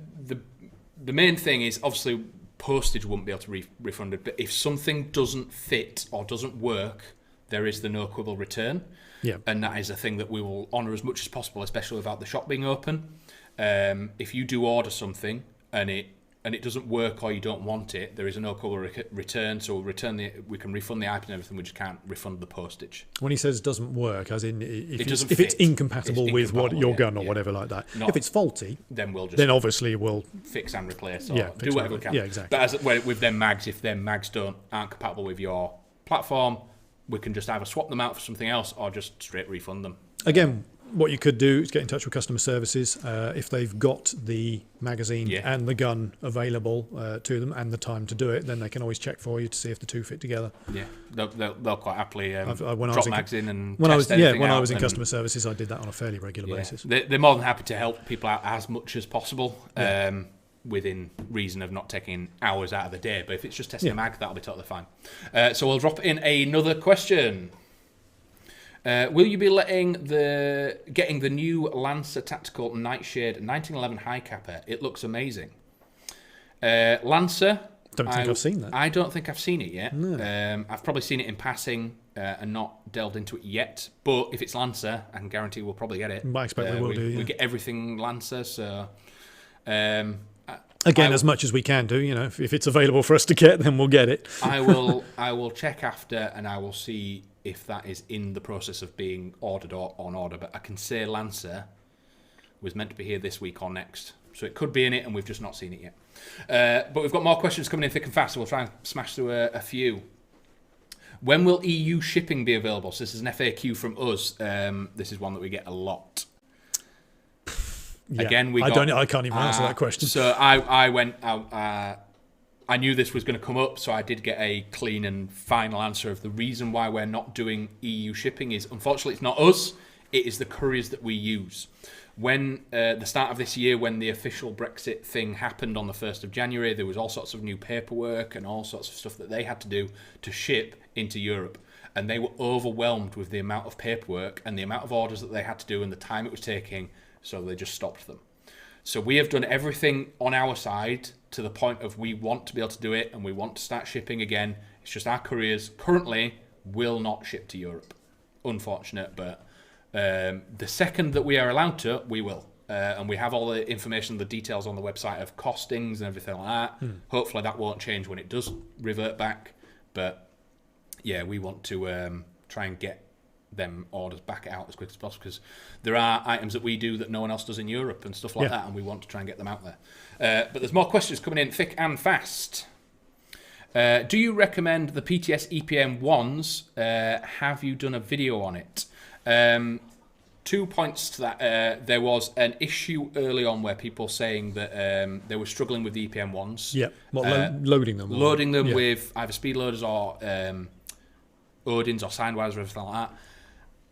main thing is obviously postage wouldn't be able to refund it, but if something doesn't fit or doesn't work, there is the no quibble return. Yeah. And that is a thing that we will honour as much as possible, especially without the shop being open. If you do order something and it doesn't work or you don't want it, there is a no quibble return. So we can refund the item and everything. We just can't refund the postage. When he says doesn't work, as in if it's incompatible with your gun or whatever like that. If it's faulty, then obviously we'll fix and replace or do whatever we can. Yeah, exactly. But with them mags, if them mags aren't compatible with your platform, we can just either swap them out for something else or just straight refund them. Again, what you could do is get in touch with customer services if they've got the magazine and the gun available to them and the time to do it. Then they can always check for you to see if the two fit together. Yeah, they'll quite happily drop mags in and when test I was in customer services, I did that on a fairly regular basis. They're more than happy to help people out as much as possible. Within reason of not taking hours out of the day, but if it's just testing a mag, that'll be totally fine. So we'll drop in another question. Will you be getting the new Lancer Tactical Nightshade 1911 high capper? It looks amazing. Lancer. Don't think I've seen that. I don't think I've seen it yet. No. I've probably seen it in passing and not delved into it yet. But if it's Lancer, I can guarantee we'll probably get it. I expect we will do. Yeah. We get everything Lancer, so. Again, as much as we can do, if it's available for us to get, then we'll get it. I will check after, and I will see if that is in the process of being ordered or on order. But I can say Lancer was meant to be here this week or next, so it could be in it, and we've just not seen it yet. But we've got more questions coming in thick and fast, so we'll try and smash through a few. When will EU shipping be available? So this is an FAQ from us. This is one that we get a lot. Yeah. Again, I can't even answer that question. So I went out. I knew this was going to come up, so I did get a clean and final answer of the reason why we're not doing EU shipping is, unfortunately, it's not us. It is the couriers that we use. When the start of this year, when the official Brexit thing happened on the 1st of January, there was all sorts of new paperwork and all sorts of stuff that they had to do to ship into Europe. And they were overwhelmed with the amount of paperwork and the amount of orders that they had to do and the time it was taking. So they just stopped them. So we have done everything on our side to the point of we want to be able to do it and we want to start shipping again. It's just our couriers currently will not ship to Europe. Unfortunate, but the second that we are allowed to, we will. And we have all the information, the details on the website of costings and everything like that. Hopefully that won't change when it does revert back. But yeah, we want to try and get them orders back out as quick as possible because there are items that we do that no one else does in Europe and stuff like that, and we want to try and get them out there. But there's more questions coming in thick and fast. Do you recommend the PTS EPM 1s? Have you done a video on it? 2 points to that. There was an issue early on where people saying that they were struggling with the EPM 1s. Yeah, loading them. Loading them with either speed loaders or Odins or Sindwires or everything like that.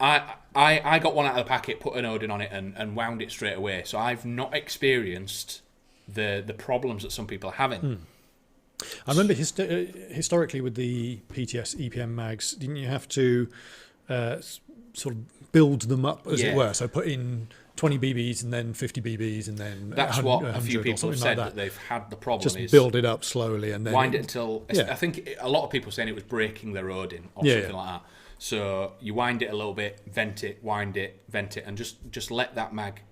I got one out of the packet, put an Odin on it and wound it straight away. So I've not experienced the problems that some people are having. I remember historically with the PTS EPM mags, didn't you have to sort of build them up, as Yeah. it were. So put in 20 BBs and then 50 BBs and then That's what a few 100 or people have something said like that they've had the problem Just is build it up slowly and then wind it until Yeah. I think a lot of people saying it was breaking their Odin or Yeah, something yeah. like that. So you wind it a little bit, vent it, wind it, vent it, and just let that mag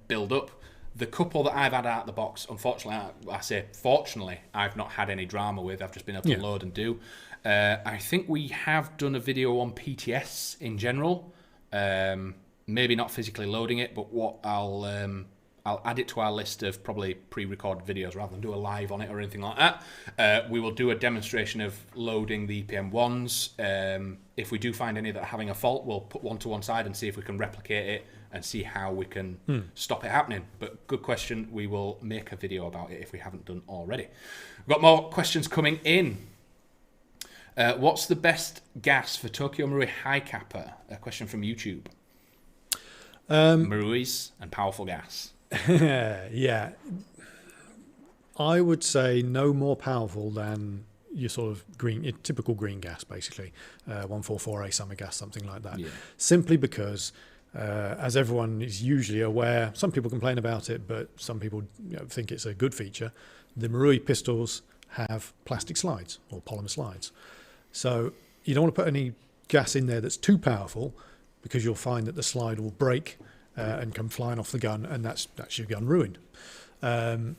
build up. The couple that I've had out of the box, unfortunately, I say fortunately, I've not had any drama with. I've just been able to Yeah. load and do. I think we have done a video on PTS in general. Maybe not physically loading it, but what I'll add it to our list of probably pre-recorded videos rather than do a live on it or anything like that. We will do a demonstration of loading the EPM ones. If we do find any that are having a fault, we'll put one to one side and see if we can replicate it and see how we can stop it happening. But good question. We will make a video about it if we haven't done already. We've got more questions coming in. What's the best gas for Tokyo Marui High Kappa? A question from YouTube. Maruis and powerful gas. Yeah. I would say no more powerful than your sort of your typical green gas, basically. 144A summer gas, something like that. Yeah. Simply because, as everyone is usually aware, some people complain about it, but some people think it's a good feature. The Marui pistols have plastic slides or polymer slides. So you don't want to put any gas in there that's too powerful, because you'll find that the slide will break and come flying off the gun, and that's your gun ruined. And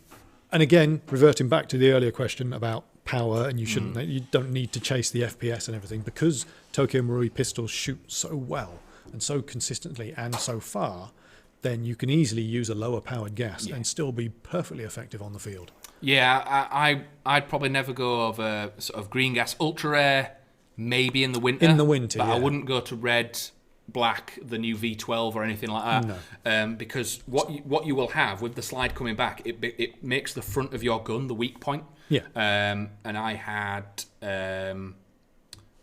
again, reverting back to the earlier question about power, and you don't need to chase the FPS and everything, because Tokyo Marui pistols shoot so well and so consistently and so far, then you can easily use a lower powered gas and still be perfectly effective on the field. Yeah, I'd probably never go over sort of green gas, ultra rare, maybe in the winter. In the winter, but yeah. I wouldn't go to red, black, the new V12 or anything like that. No. Because what you will have with the slide coming back, it makes the front of your gun the weak point. Yeah. And I had a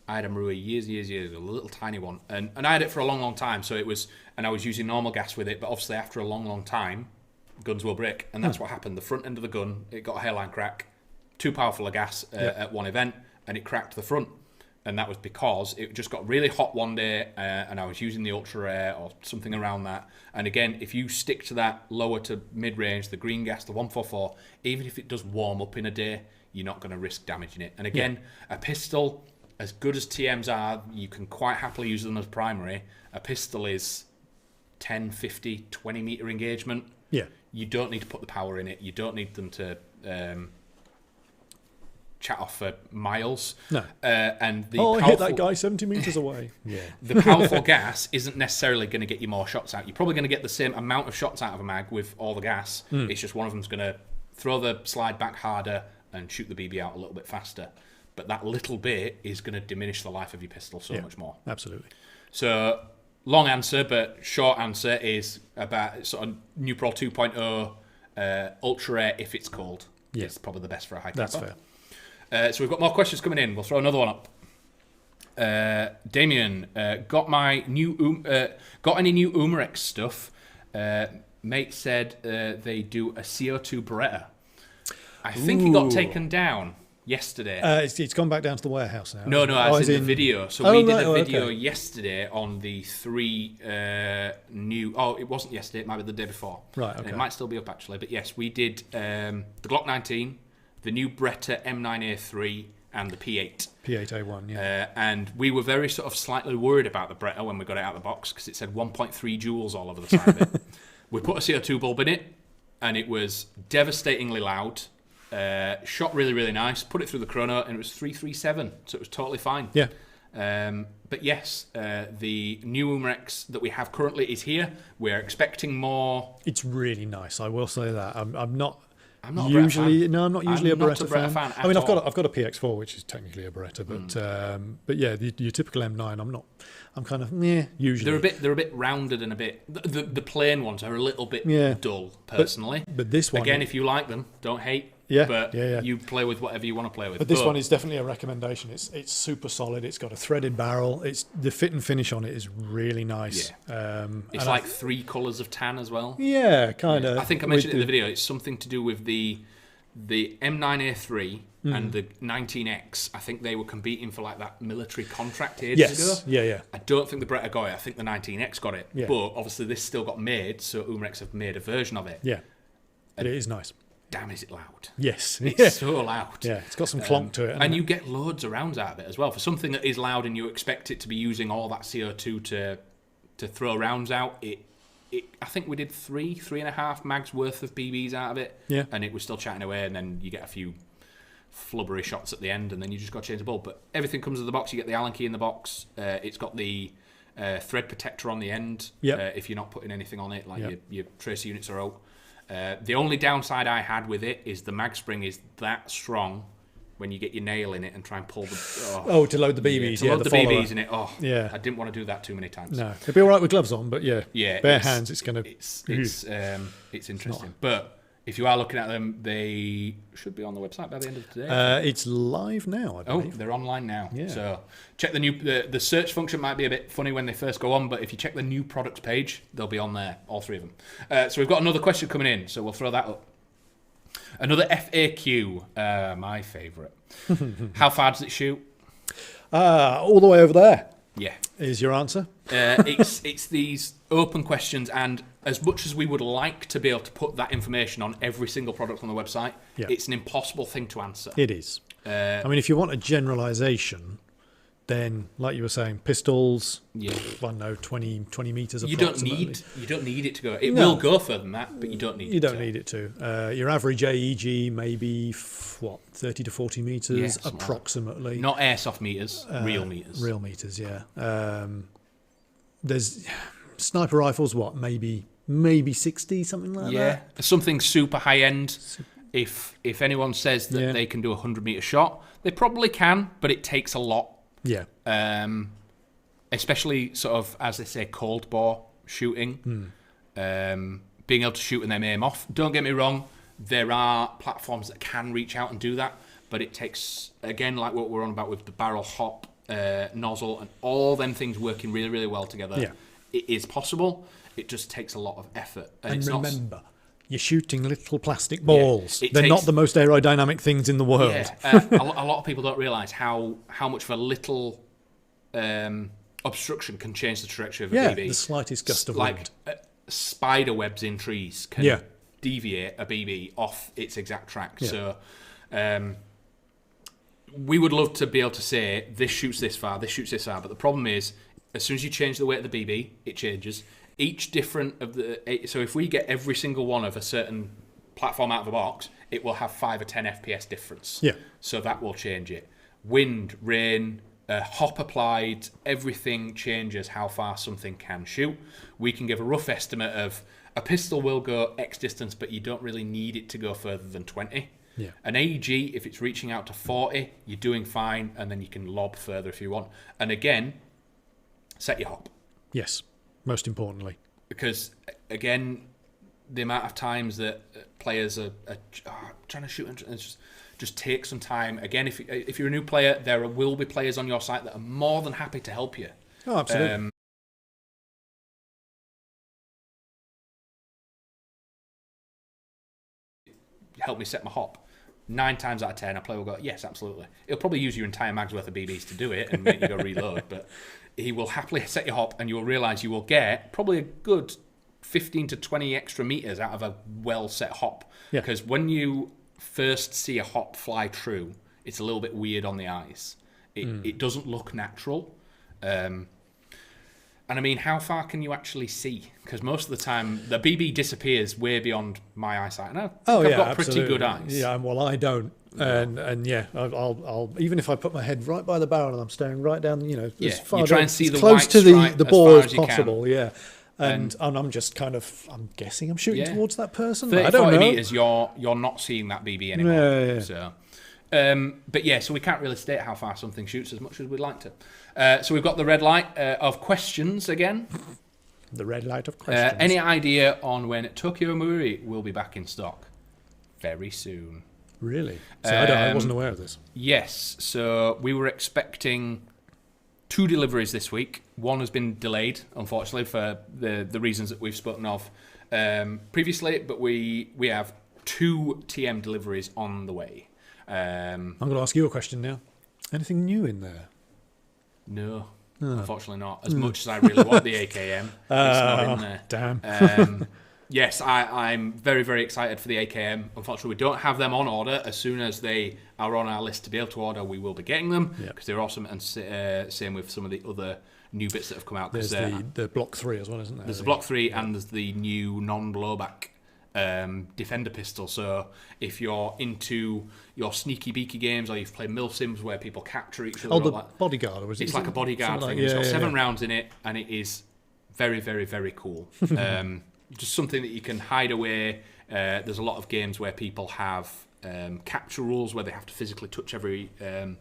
Marui years ago, a little tiny one, and I had it for a long time. So it was, and I was using normal gas with it, but obviously after a long time, guns will break, and that's what happened. The front end of the gun, it got a hairline crack, too powerful a gas at one event, and it cracked the front. And that was because it just got really hot one day, and I was using the ultra rare or something around that. And again, if you stick to that lower to mid range, the green gas, the 144, even if it does warm up in a day, you're not going to risk damaging it. And again, a pistol, as good as TMs are, you can quite happily use them as primary. A pistol is 10, 50, 20 meter engagement. Yeah. You don't need to put the power in it. You don't need them to chat off for miles. No. And the I hit that guy 70 metres away. Yeah. The powerful gas isn't necessarily going to get you more shots out. You're probably going to get the same amount of shots out of a mag with all the gas. It's just one of them's going to throw the slide back harder and shoot the BB out a little bit faster. But that little bit is going to diminish the life of your pistol so much more. Absolutely. So, long answer, but short answer is about sort of Nuprol 2.0 ultra rare if it's cold. Yeah. It's probably the best for a high That's kappa. fair. So we've got more questions coming in. We'll throw another one up. Damien, got any new Umarex stuff? Mate said they do a CO2 Beretta. I think it got taken down yesterday. It's gone back down to the warehouse now. No, I in the video. So we did a video okay. yesterday on the 3 new... Oh, it wasn't yesterday. It might be the day before. Right, okay. And it might still be up, actually. But yes, we did the Glock 19, the new Beretta M9A3, and the P8. P8A1, yeah. And we were very sort of slightly worried about the Beretta when we got it out of the box because it said 1.3 joules all over the side of it. We put a CO2 bulb in it, and it was devastatingly loud. Shot really, really nice. Put it through the chrono, and it was 337, so it was totally fine. Yeah. But yes, the new Umarex that we have currently is here. We're expecting more. It's really nice. I will say that. I'm not usually a Beretta fan. I mean, I've got a PX4, which is technically a Beretta, but yeah, your typical M9, I'm kind of usually. They're a bit rounded and a bit. The plain ones are a little bit dull, personally. But this one, again, if you like them, don't hate. Yeah, but yeah. You play with whatever you want to play with. But this one is definitely a recommendation. It's super solid. It's got a threaded barrel. It's the fit and finish on it is really nice. Yeah. It's like 3 colours of tan as well. Yeah, kind of. I think I mentioned it in the video. It's something to do with the the M9A3 and the 19X, I think they were competing for like that military contract ages ago. Yeah. I don't think the Bretta got it. I think the 19X got it. Yeah. But obviously this still got made, so Umarex have made a version of it. Yeah. And it is nice. Damn, is it loud? Yes. It's so loud. Yeah, it's got some clonk to it. And you get loads of rounds out of it as well. For something that is loud and you expect it to be using all that CO2 to throw rounds out, I think we did 3.5 mags worth of BBs out of it. Yeah. And it was still chatting away, and then you get a few flubbery shots at the end, and then you just got to change the bulb. But everything comes with the box. You get the Allen key in the box. It's got the thread protector on the end. If you're not putting anything on it, like your tracer units are out. The only downside I had with it is the mag spring is that strong when you get your nail in it and try and pull the... to load the BBs. To load the follower. BBs in it. I didn't want to do that too many times. No, it'd be all right with gloves on, but bare hands, it's going to... It's interesting. But if you are looking at them, they should be on the website by the end of today. It's live now, I believe. They're online now. Yeah. So check the search function might be a bit funny when they first go on, but if you check the new products page, they'll be on there, all three of them. So we've got another question coming in, so we'll throw that up. Another FAQ, my favourite. How far does it shoot? All the way over there. Yeah. Is your answer? It's these open questions, and as much as we would like to be able to put that information on every single product on the website, it's an impossible thing to answer. It is. I mean, if you want a generalisation, then, like you were saying, pistols, I don't know, 20 metres approximately. You don't need it to go. It will go further than that, but you don't need it to. You don't need it to. Your average AEG, maybe, 30 to 40 metres approximately. Not airsoft meters, real meters. Real meters, yeah. There's sniper rifles, maybe 60, something like that? Yeah, something super high end. If anyone says that they can do a 100-metre shot, they probably can, but it takes a lot. Yeah. Especially sort of, as they say, cold bore shooting. Being able to shoot and then aim off. Don't get me wrong, there are platforms that can reach out and do that, but it takes, again, like what we're on about with the barrel hop, nozzle, and all them things working really, really well together. Yeah. It is possible. It just takes a lot of effort. And remember, you're shooting little plastic balls. They're not the most aerodynamic things in the world. Yeah. A lot of people don't realise how much of a little obstruction can change the trajectory of a BB. The slightest gust of wind. Spider webs in trees can deviate a BB off its exact track. So we would love to be able to say, this shoots this far, this shoots this far. But the problem is, as soon as you change the weight of the BB, it changes. Each different of the... So if we get every single one of a certain platform out of the box, it will have 5 or 10 FPS difference. Yeah. So that will change it. Wind, rain, hop applied, everything changes how far something can shoot. We can give a rough estimate of a pistol will go X distance, but you don't really need it to go further than 20. Yeah. An AEG, if it's reaching out to 40, you're doing fine, and then you can lob further if you want. And again, set your hop. Yes. Most importantly, because again, the amount of times that players are trying to shoot and just take some time. Again, if you're a new player, there will be players on your site that are more than happy to help you. Oh, absolutely. Help me set my hop. 9 times out of 10, a player will go, yes, absolutely. He'll probably use your entire mag's worth of BBs to do it and make you go reload, but he will happily set your hop, and you will realise you will get probably a good 15 to 20 extra metres out of a well-set hop. Because when you first see a hop fly true, it's a little bit weird on the eyes. It doesn't look natural. And I mean, how far can you actually see? Because most of the time, the BB disappears way beyond my eyesight. And I've got pretty good eyes. Yeah, well, I don't. And I'll even if I put my head right by the barrel and I'm staring right down, as far you try and see as the close white to the ball as possible. possible. Yeah. And I'm just I'm guessing I'm shooting towards that person. 30, I don't 40 know. meters, you're not seeing that BB anymore. Yeah. So, so we can't really state how far something shoots as much as we'd like to. So we've got the red light of questions again. The red light of questions. Any idea on when Tokyo Marui will be back in stock? Very soon. Really? So I wasn't aware of this. Yes. So we were expecting 2 deliveries this week. One has been delayed, unfortunately, for the reasons that we've spoken of previously. But we have 2 TM deliveries on the way. I'm going to ask you a question now. Anything new in there? No, unfortunately not. As much as I really want the AKM, it's not in there. Damn. Yes, I'm very, very excited for the AKM. Unfortunately, we don't have them on order. As soon as they are on our list to be able to order, we will be getting them because they're awesome. And same with some of the other new bits that have come out. There's the Block 3 as well, isn't there? There's the Block 3 and there's the new non-blowback Defender pistol. So if you're into your sneaky beaky games or you've played milsims where people capture each other, oh, the bodyguard, or was it? It's like a bodyguard thing. It's got 7 rounds in it, and it is very, very, very cool. Just something that you can hide away. There's a lot of games where people have capture rules where they have to physically touch every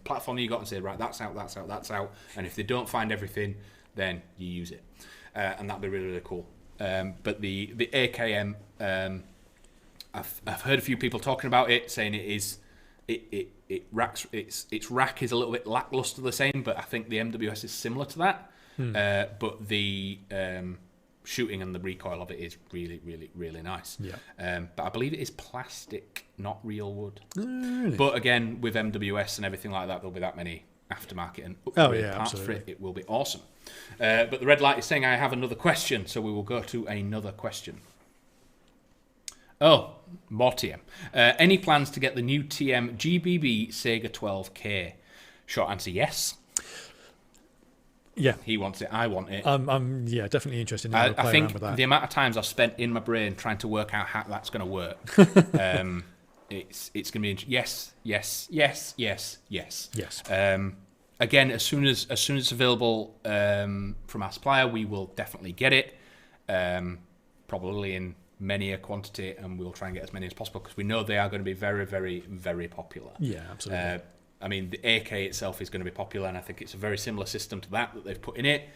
platform you got and say, right, that's out, that's out, that's out. And if they don't find everything, then you use it. And that'd be really, really cool. But the AKM, I've heard a few people talking about it, saying its rack is a little bit lackluster the same, but I think the MWS is similar to that. But the shooting and the recoil of it is really, really, really nice. But I believe it is plastic, not real wood. Really? But again, with MWS and everything like that, there'll be that many aftermarket and upgrade parts for it. It will be awesome. But the red light is saying I have another question, so we will go to another question. Oh, more TM. Any plans to get the new TM GBB Sega 12K? Short answer, yes. Yeah, he wants it. I want it. I'm definitely interested in I think around with that. The amount of times I've spent in my brain trying to work out how that's going to work. It's going to be yes. Again, as soon as it's available from our supplier, we will definitely get it. Probably in many a quantity, and we'll try and get as many as possible because we know they are going to be very, very, very popular. Yeah, absolutely. I mean, the AK itself is going to be popular, and I think it's a very similar system to that they've put in it.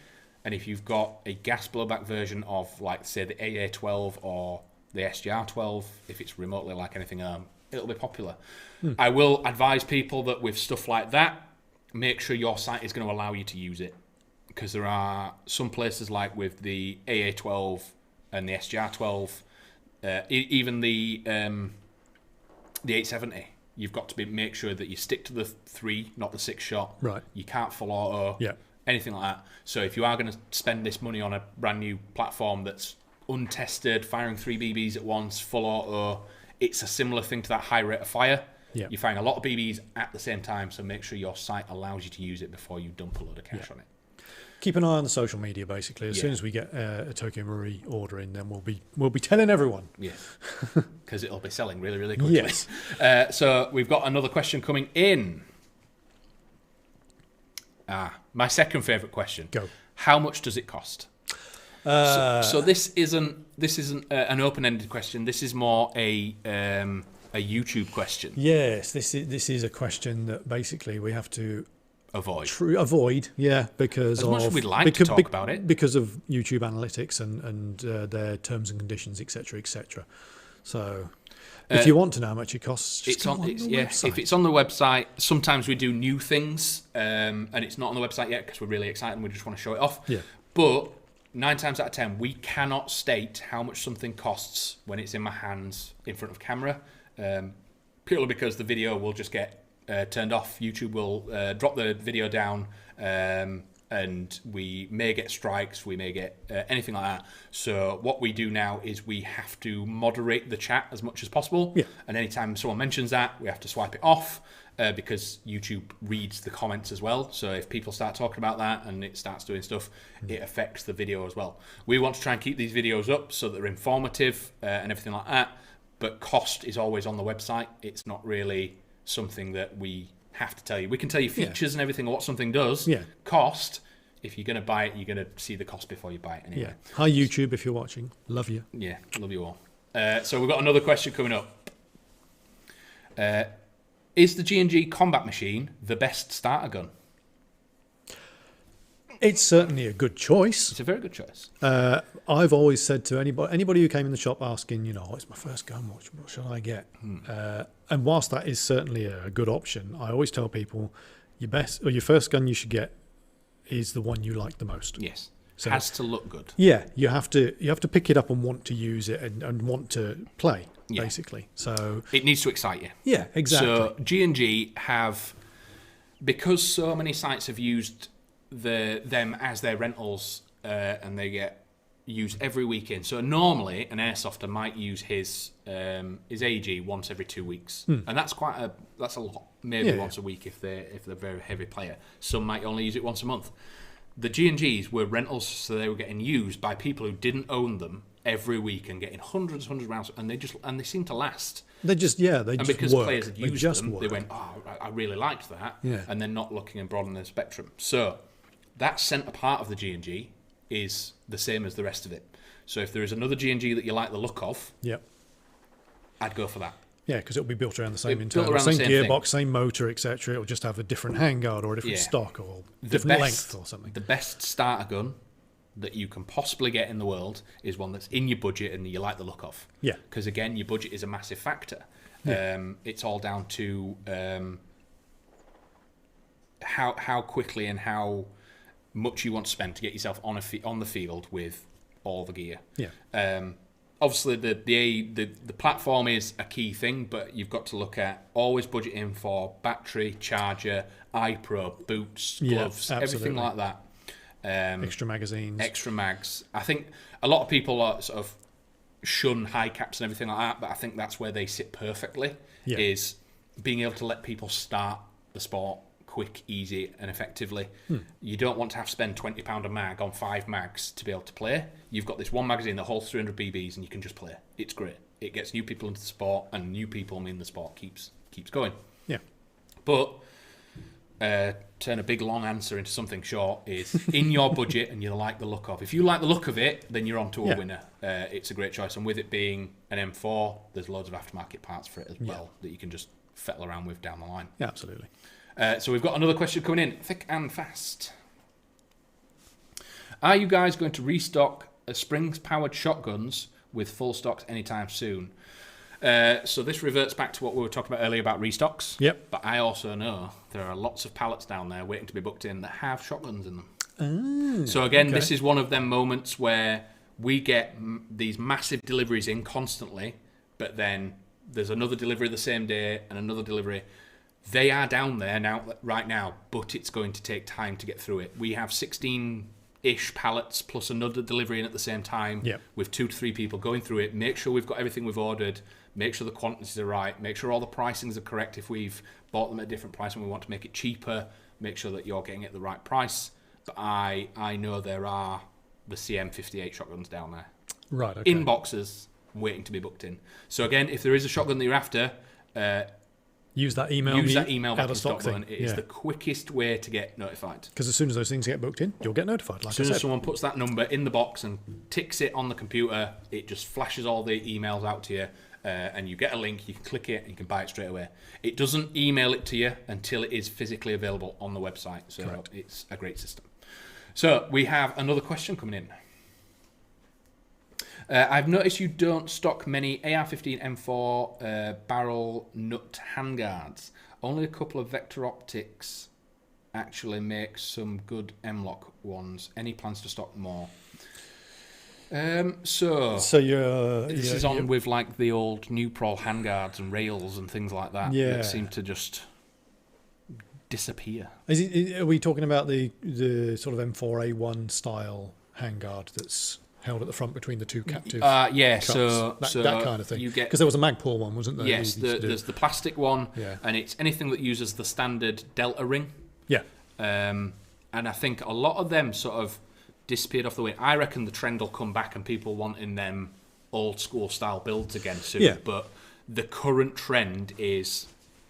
And if you've got a gas blowback version of, like, say, the AA12 or the SGR12, if it's remotely like anything, it'll be popular. I will advise people that with stuff like that, make sure your site is going to allow you to use it. Because there are some places, like with the AA12 and the SGR12, even the 870, you've got to make sure that you stick to the 3, not the 6 shot. Right. You can't full auto, anything like that. So if you are going to spend this money on a brand new platform that's untested, firing 3 BBs at once, full auto, it's a similar thing to that high rate of fire. You're firing a lot of BBs at the same time, so make sure your site allows you to use it before you dump a load of cash on it. Keep an eye on the social media, basically. As soon as we get a Tokyo Marui order in, then we'll be telling everyone. Yeah, because it'll be selling really, really quickly. Yes. So we've got another question coming in. My second favourite question. Go. How much does it cost? So this isn't an open-ended question. This is more a YouTube question. Yes, this is a question that basically we have to avoid, because as much as we'd like to talk about it, because of YouTube analytics and their terms and conditions, etc., etc. So, if you want to know how much it costs, just go on the website. If it's on the website, sometimes we do new things, and it's not on the website yet because we're really excited and we just want to show it off. Yeah. But 9 times out of 10, we cannot state how much something costs when it's in my hands in front of camera, purely because the video will just get turned off. YouTube will drop the video down, and we may get strikes, we may get anything like that. So what we do now is we have to moderate the chat as much as possible. Yeah. And anytime someone mentions that, we have to swipe it off because YouTube reads the comments as well. So if people start talking about that and it starts doing stuff, it affects the video as well. We want to try and keep these videos up so that they're informative and everything like that. But cost is always on the website. It's not really something that we have to tell you. We can tell you features and everything, or what something does. Cost, if you're going to buy it, you're going to see the cost before you buy it anyway. Hi YouTube, if you're watching, love you. Yeah, love you all. So we've got another question coming up. Is the G&G Combat Machine the best starter gun? It's certainly a good choice. It's a very good choice. I've always said to anybody who came in the shop asking, it's my first gun, what should I get? And whilst that is certainly a good option, I always tell people your first gun you should get is the one you like the most. Yes. So, has to look good. Yeah, you have to pick it up and want to use it and want to play. basically. So it needs to excite you. Yeah, exactly. So G&G have, because so many sites have used them as their rentals, and they get used every weekend. So normally an airsofter might use his AG once every 2 weeks, and that's a lot. Maybe once a week if they're a very heavy player. Some might only use it once a month. The G&Gs were rentals, so they were getting used by people who didn't own them every week and getting hundreds of rounds, and they seem to last. They just because work. Players had used them, they went, I really liked that, and they're not looking and broadening the spectrum. So that centre part of the G&G is the same as the rest of it. So if there is another G&G that you like the look of, I'd go for that. Yeah, because it'll be built around the same internal, same gearbox, same motor, etc. It'll just have a different handguard or a different stock or different length or something. The best starter gun that you can possibly get in the world is one that's in your budget and you like the look of. Yeah. Because again, your budget is a massive factor. It's all down to how quickly and how much you want to spend to get yourself on the field with all the gear. Yeah. Obviously, the platform is a key thing, but you've got to look at always budgeting for battery, charger, iPro, boots, gloves, everything like that. Extra magazines. Extra mags. I think a lot of people are sort of shun high caps and everything like that, but I think that's where they sit perfectly, is being able to let people start the sport quick, easy, and effectively. You don't want to have to spend £20 a mag on 5 mags to be able to play. You've got this one magazine that holds 300 BBs and you can just play. It's great. It gets new people into the sport, and new people mean the sport keeps going. Yeah. But turn a big long answer into something short is in your budget and you like the look of. If you like the look of it, then you're on to a winner. It's a great choice, and with it being an M4, there's loads of aftermarket parts for it as well that you can just fettle around with down the line. Yeah, absolutely. So we've got another question coming in, thick and fast. Are you guys going to restock springs-powered shotguns with full stocks anytime soon? So this reverts back to what we were talking about earlier about restocks. Yep. But I also know there are lots of pallets down there waiting to be booked in that have shotguns in them. So again, this is one of them moments where we get these massive deliveries in constantly, but then there's another delivery the same day and another delivery. They are down there right now, but it's going to take time to get through it. We have 16-ish pallets plus another delivery in at the same time with 2 to 3 people going through it. Make sure we've got everything we've ordered. Make sure the quantities are right. Make sure all the pricings are correct if we've bought them at a different price and we want to make it cheaper. Make sure that you're getting it at the right price. But I know there are the CM58 shotguns down there. Right, okay. In boxes, waiting to be booked in. So again, if there is a shotgun that you're after... Use that email back in stock button. It is the quickest way to get notified. Because as soon as those things get booked in, you'll get notified. As soon as someone puts that number in the box and ticks it on the computer, it just flashes all the emails out to you, and you get a link. You can click it and you can buy it straight away. It doesn't email it to you until it is physically available on the website. So Correct. It's a great system. So we have another question coming in. I've noticed you don't stock many AR-15 M4 barrel nut handguards. Only a couple of Vector Optics actually make some good M-Lock ones. Any plans to stock more? So this is on with like the old Nuprol handguards and rails and things like that that seem to just disappear. Are we talking about the sort of M4A1 style handguard that's held at the front between the two captive cups, so that kind of thing? Because there was a Magpul one, wasn't there? Yes, there's the plastic one, and it's anything that uses the standard Delta ring. Yeah. And I think a lot of them sort of disappeared off the way. I reckon the trend will come back and people wanting them old school style builds again soon. Yeah. But the current trend is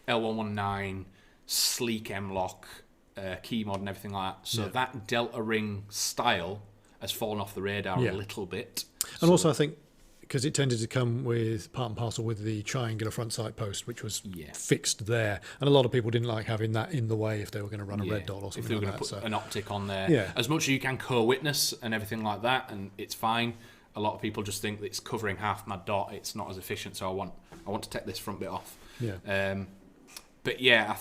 L119, sleek M-Lock, key mod and everything like that. So that Delta ring style has fallen off the radar a little bit. And also I think because it tended to come with part and parcel with the triangular front sight post, which was fixed there. And a lot of people didn't like having that in the way if they were going to run a red dot or something like that. If they were going to put an optic on there. As much as you can co-witness and everything like that, and it's fine, a lot of people just think that it's covering half my dot, it's not as efficient, so I want to take this front bit off. But yeah,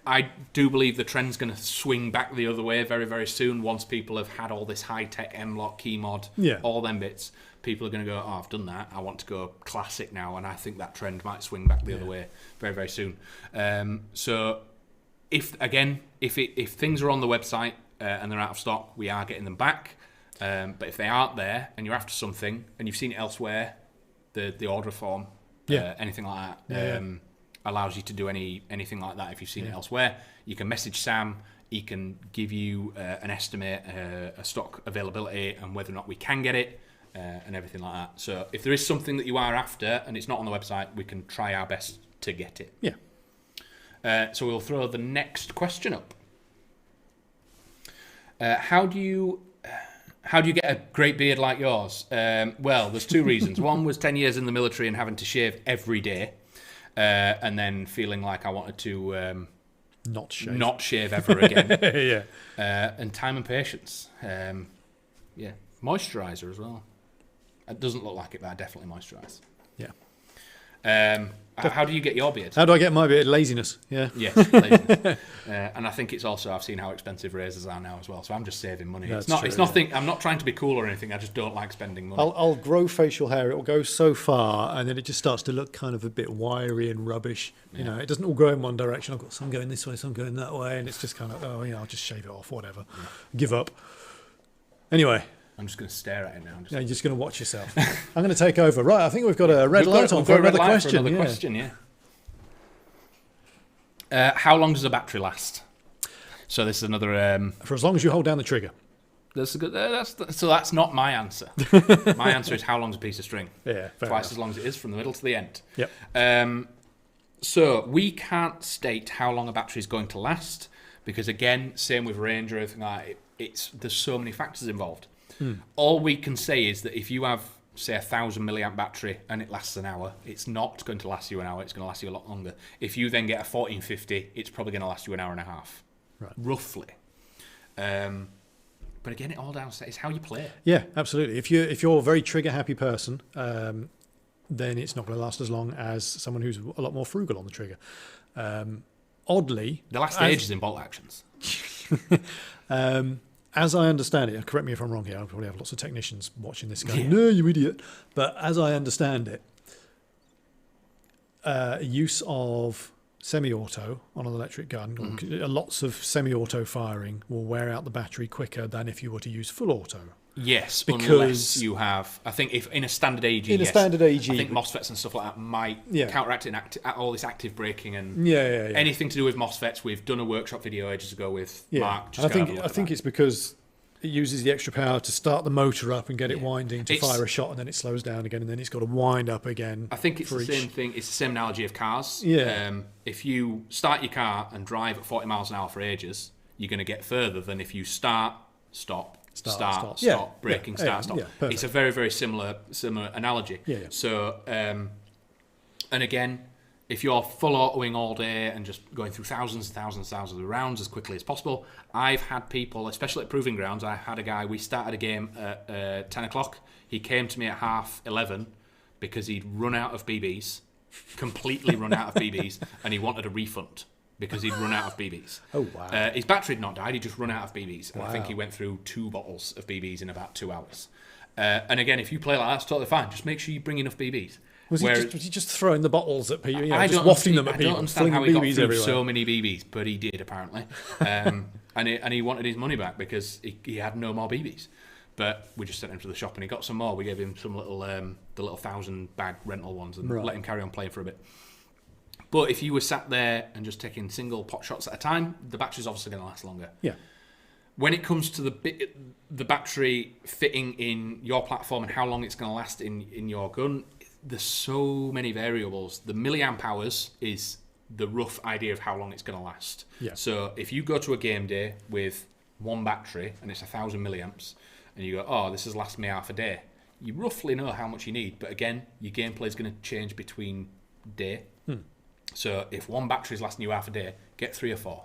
I do believe the trend's going to swing back the other way very, very soon once people have had all this high-tech M-Lock, key mod, all them bits. people are going to go, oh, I've done that, I want to go classic now, and I think that trend might swing back the other way very, very soon. So if things are on the website and they're out of stock, we are getting them back. But if they aren't there and you're after something and you've seen it elsewhere, the order form, anything like that, allows you to do anything like that. If you've seen it elsewhere, you can message Sam. He can give you an estimate, a stock availability, and whether or not we can get it, and everything like that. So if there is something that you are after and it's not on the website, we can try our best to get it. Yeah. So we'll throw the next question up. How do you get a great beard like yours? Well, there's two reasons. One was 10 years in the military and having to shave every day, and then feeling like I wanted to not shave ever again. And time and patience. Moisturiser as well. It doesn't look like it, but I definitely moisturise. Yeah. How do you get your beard? How do I get my beard? Laziness. Yeah. Yes, laziness. And I think it's also, I've seen how expensive razors are now as well, so I'm just saving money. That's it's nothing. I'm not trying to be cool or anything. I just don't like spending money. I'll grow facial hair. It will go so far, and then it just starts to look kind of a bit wiry and rubbish. You know, it doesn't all go in one direction. I've got some going this way, some going that way, and it's just kind of, I'll just shave it off, whatever. Give up. Anyway. I'm just going to stare at it now. You're just going to watch yourself. I'm going to take over. Right, I think we've got a red light on for another question. How long does a battery last? So this is another... for as long as you hold down the trigger. That's not my answer. My answer is how long's a piece of string? Yeah, twice as long as it is from the middle to the end. Yep. So we can't state how long a battery is going to last because, again, same with range or anything like that, there's so many factors involved. All we can say is that if you have, say, 1,000 milliamp battery and it lasts an hour, it's not going to last you an hour, it's going to last you a lot longer. If you then get a 1450, it's probably going to last you an hour and a half, roughly. But again, it all down to it's how you play. Yeah, absolutely. If you're a very trigger happy person, then it's not going to last as long as someone who's a lot more frugal on the trigger. Oddly, the last stage is in bolt actions. As I understand it, correct me if I'm wrong here, I'll probably have lots of technicians watching this going, no, you idiot. But as I understand it, use of semi-auto on an electric gun, lots of semi-auto firing will wear out the battery quicker than if you were to use full auto. Yes, because unless you have, I think if in a standard AG, I think MOSFETs and stuff like that might counteract it and all this active braking and anything to do with MOSFETs. We've done a workshop video ages ago with Mark. I think it's because it uses the extra power to start the motor up and get it winding to fire a shot, and then it slows down again, and then it's got to wind up again. I think it's the same thing. It's the same analogy of cars. If you start your car and drive at 40 miles an hour for ages, you're going to get further than if you start, stop, braking, stop. It's a very, very similar analogy. So, and again, if you're full autoing all day and just going through thousands of rounds as quickly as possible, I've had people, especially at proving grounds, I had a guy, we started a game at 10 o'clock. He came to me at 11:30 because he'd run out of BBs, completely run out of BBs, and he wanted a refund because he'd run out of BBs. Oh, wow. His battery had not died, he'd just run out of BBs. And I think he went through 2 bottles of BBs in about 2 hours. And again, if you play like that, it's totally fine. Just make sure you bring enough BBs. Was he just throwing the bottles at people, just wafting them at people? I don't understand how he got through so many BBs, but he did apparently. And he wanted his money back because he had no more BBs. But we just sent him to the shop and he got some more. We gave him some little the little 1,000 bag rental ones and let him carry on playing for a bit. But if you were sat there and just taking single pot shots at a time, the battery's obviously going to last longer. Yeah. When it comes to the battery fitting in your platform and how long it's going to last in your gun, there's so many variables. The milliamp hours is the rough idea of how long it's going to last. Yeah. So if you go to a game day with one battery and it's 1,000 milliamps, and you go, oh, this has lasted me half a day, you roughly know how much you need. But again, your gameplay is going to change between day. So if one battery is lasting you half a day, get 3 or 4.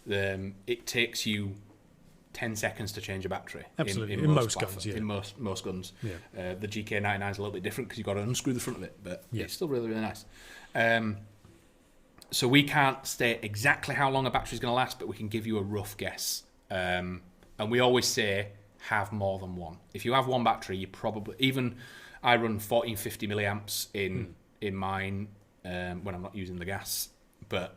It takes you 10 seconds to change a battery. Absolutely, in most guns. In most guns. Yeah. The GK99 is a little bit different because you've got to unscrew the front of it, but it's still really, really nice. So we can't state exactly how long a battery is going to last, but we can give you a rough guess. And we always say have more than one. If you have one battery, you probably, even I run 1450 milliamps in mine when I'm not using the gas, but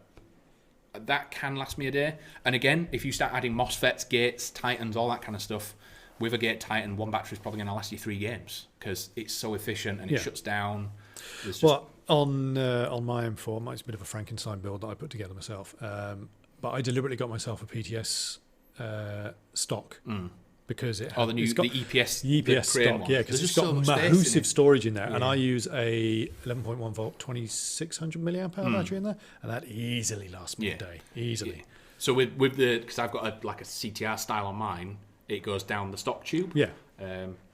that can last me a day. And again, if you start adding MOSFETs, gates, Titans, all that kind of stuff, with a gate Titan, one battery is probably going to last you 3 games because it's so efficient and it shuts down. Well, on my M4, it's a bit of a Frankenstein build that I put together myself, but I deliberately got myself a PTS stock because it had, the EPS stock, one. because it's got massive storage in there, and I use a 11.1 volt 2600 milliamp hour battery in there, and that easily lasts me a day, easily. Yeah. So with the, because I've got a CTR style on mine, it goes down the stock tube. Yeah.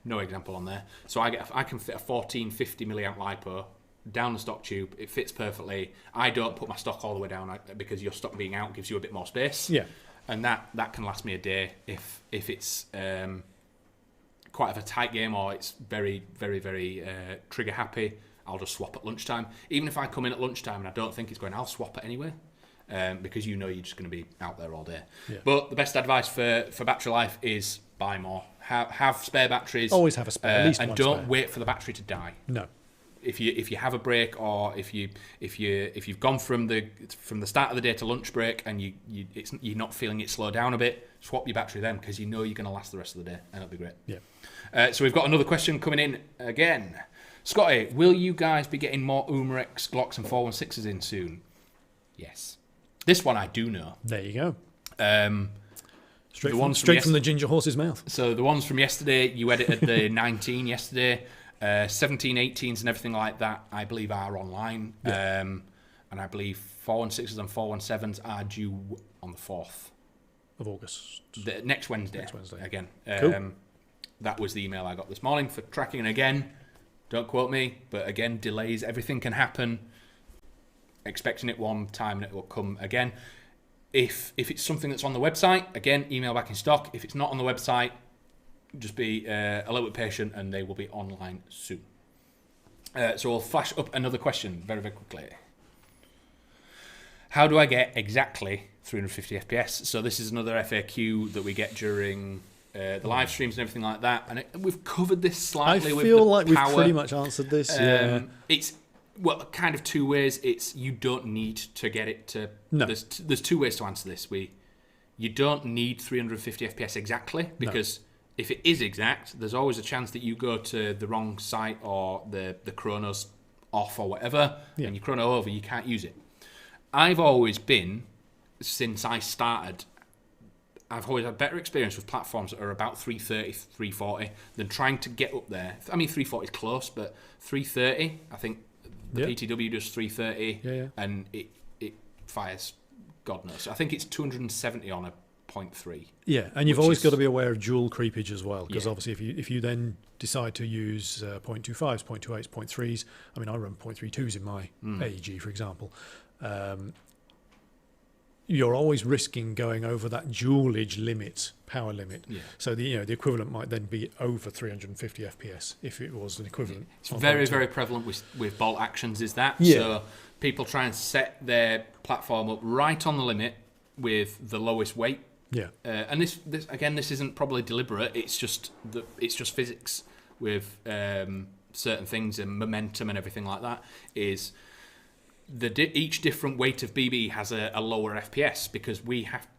No example on there. So I can fit a 1450 milliamp LiPo down the stock tube. It fits perfectly. I don't put my stock all the way down because your stock being out gives you a bit more space. Yeah. And that can last me a day if it's quite a tight game or it's very, very, very trigger happy. I'll just swap at lunchtime. Even if I come in at lunchtime and I don't think it's going, I'll swap it anyway. Because you know you're just going to be out there all day. Yeah. But the best advice for battery life is buy more. Have spare batteries. Always have a spare, at least and one don't spare. Wait for the battery to die. No. If you have a break, or if you've gone from the start of the day to lunch break and you're not feeling it slow down a bit, swap your battery then, because you know you're going to last the rest of the day and it'll be great. Yeah. So we've got another question coming in again. Scotty, will you guys be getting more Umarex, Glocks and 416s in soon? Yes. This one I do know. There you go. Straight from the ginger horse's mouth. So the ones from yesterday, you edited the 19 yesterday, 17, 18s and everything like that, I believe are online. Yeah. And I believe 416s and 417s are due on the 4th of August. Next Wednesday. Again. Cool. That was the email I got this morning for tracking. And again, don't quote me, but again, delays, everything can happen. Expecting it one time and it will come again. If it's something that's on the website, again, email back in stock. If it's not on the website, just be a little bit patient and they will be online soon. So we'll flash up another question very, very quickly. How do I get exactly 350 FPS? So this is another FAQ that we get during the live streams and everything like that. And we've covered this slightly with the power. I feel like we've pretty much answered this. It's... Well, kind of two ways. It's you don't need to get it to... No. There's two ways to answer this. You don't need 350 FPS exactly, because if it is exact, there's always a chance that you go to the wrong site or the chrono's off or whatever, and your chrono over, you can't use it. I've always been, since I started, I've always had better experience with platforms that are about 330, 340 than trying to get up there. I mean, 340 is close, but 330, I think... The PTW does 330, and it fires God knows. I think it's 270 on a 0.3. Yeah, and you've always got to be aware of dual creepage as well, because obviously if you then decide to use 0.25s, 0.28s, 0.3s, I mean, I run 0.32s in my AEG, for example. You're always risking going over that dualage limit, power limit. Yeah. So the equivalent might then be over 350 FPS if it was an equivalent. It's very, very prevalent with bolt actions, is that. Yeah. So people try and set their platform up right on the limit with the lowest weight. Yeah. And this again, this isn't probably deliberate. It's just physics with certain things and momentum and everything like that. Is each different weight of BB has a lower FPS because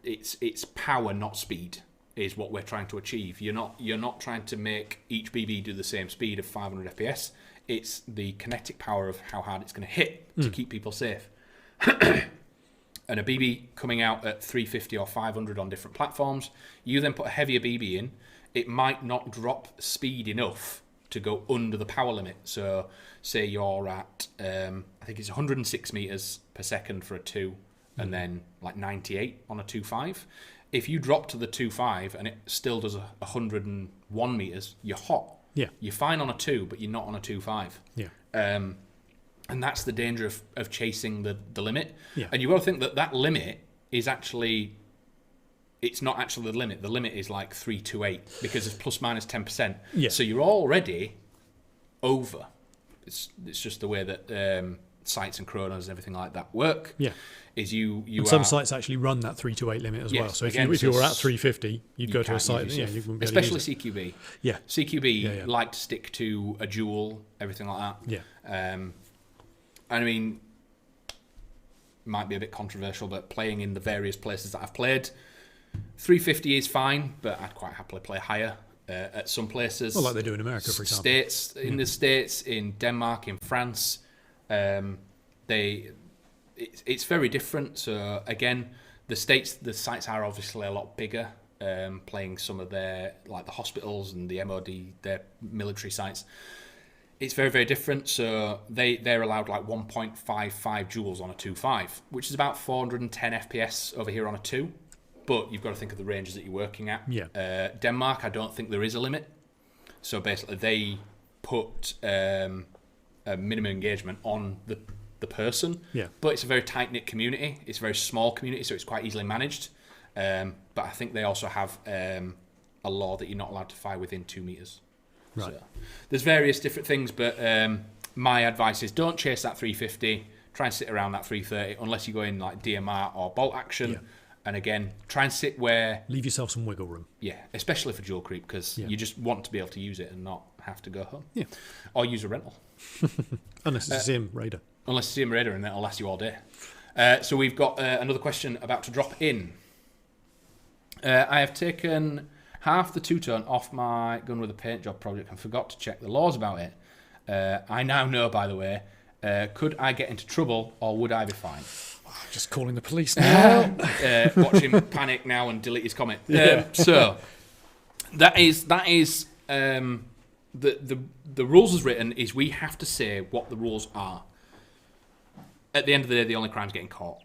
it's power, not speed, is what we're trying to achieve. You're not trying to make each BB do the same speed of 500 FPS. It's the kinetic power of how hard it's going to hit to keep people safe. And a BB coming out at 350 or 500 on different platforms, you then put a heavier BB in, it might not drop speed enough to go under the power limit. So say you're at, I think it's 106 meters per second for a 2, and then like 98 on a 2.5. If you drop to the 2.5 and it still does 101 meters, you're hot. Yeah. You're fine on a 2, but you're not on a 2.5. Yeah. And that's the danger of chasing the limit. Yeah. And you've got to think that limit is actually... It's not actually the limit. The limit is like 328 because it's plus minus 10%. Yeah. So you're already over. It's just the way that sites and chronos and everything like that work. Yeah. Is you and some sites actually run that 328 limit as well. So if you were at 350, you'd go to a site. You wouldn't be especially able to use it. CQB. Yeah. CQB like to stick to a jewel, everything like that. Yeah. And I mean, might be a bit controversial, but playing in the various places that I've played, 350 is fine, but I'd quite happily play higher at some places. Well, like they do in America, for example. In the States, in Denmark, in France, it's very different. So again, the sites are obviously a lot bigger. Playing some of their, like the hospitals and the MOD, their military sites, it's very, very different. So they're allowed like 1.55 joules on a 2.5, which is about 410 FPS over here on a 2. But you've got to think of the ranges that you're working at. Yeah. Denmark, I don't think there is a limit. So basically, they put a minimum engagement on the person. Yeah. But it's a very tight-knit community. It's a very small community, so it's quite easily managed. But I think they also have a law that you're not allowed to fire within 2 meters. Right. So there's various different things, but my advice is don't chase that 350. Try and sit around that 330 unless you go in like DMR or bolt action. Yeah. And again, try and sit where... Leave yourself some wiggle room. Yeah, especially for dual creep, because you just want to be able to use it and not have to go home. Yeah. Or use a rental. Unless it's a Sim Raider. Unless it's a Sim Raider, and that'll last you all day. So we've got another question about to drop in. I have taken half the two-tone off my gun with a paint job project and forgot to check the laws about it. I now know, by the way, could I get into trouble or would I be fine? Just calling the police now. Watch him panic now and delete his comment. So that is the rules as written is we have to say what the rules are. At the end of the day, the only crime is getting caught,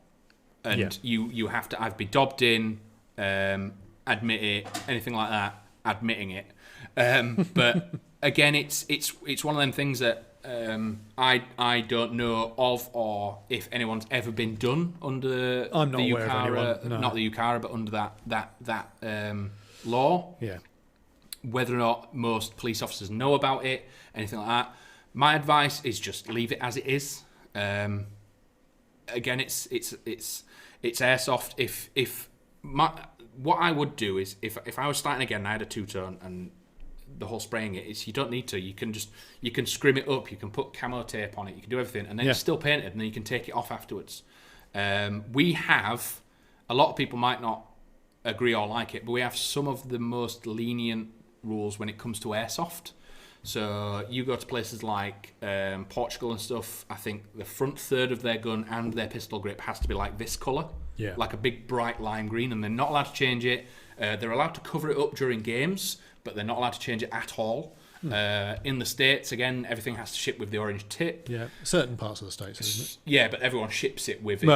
and you have to either be dobbed in, admit it, anything like that, admitting it. But again, it's one of them things that I don't know of, or if anyone's ever been done under I'm not the aware of anyone, no. not the UCARA, but under that law. Yeah. Whether or not most police officers know about it, anything like that. My advice is just leave it as it is. Again, it's airsoft. What I would do is if I was starting again and I had a two-tone and the whole spraying it, is you don't need to. You can scrim it up. You can put camo tape on it. You can do everything, and then it's still painted, and then you can take it off afterwards. We have a lot of people might not agree or like it, but we have some of the most lenient rules when it comes to airsoft. So you go to places like Portugal and stuff. I think the front third of their gun and their pistol grip has to be like this colour, like a big bright lime green, and they're not allowed to change it. They're allowed to cover it up during games, but they're not allowed to change it at all. In the States, again, everything has to ship with the orange tip. Yeah, certain parts of the States, isn't it? Yeah, but everyone ships it with it.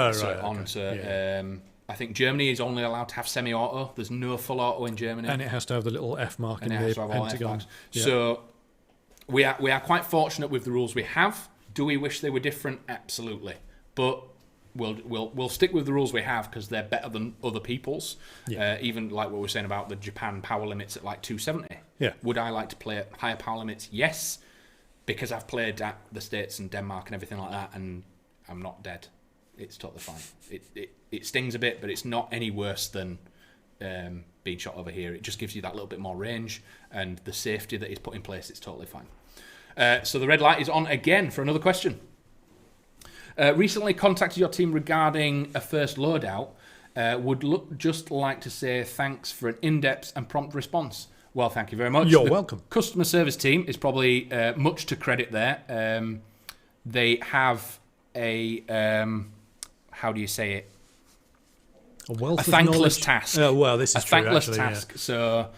I think Germany is only allowed to have semi-auto. There's no full auto in Germany. And it has to have the little F mark in the pentagon. Yeah. So we are quite fortunate with the rules we have. Do we wish they were different? Absolutely. But we'll stick with the rules we have because they're better than other people's. Yeah. Even like what we were saying about the Japan power limits at like 270. Yeah. Would I like to play at higher power limits? Yes, because I've played at the States and Denmark and everything like that, and I'm not dead. It's totally fine. It stings a bit, but it's not any worse than being shot over here. It just gives you that little bit more range, and the safety that is put in place, it's totally fine. So the red light is on again for another question. Recently contacted your team regarding a first loadout. Would just like to say thanks for an in-depth and prompt response. Well, thank you very much. You're welcome. Customer service team is probably much to credit there. They have a how do you say it? A thankless task. Oh well, this is a thankless true, task. Yeah. So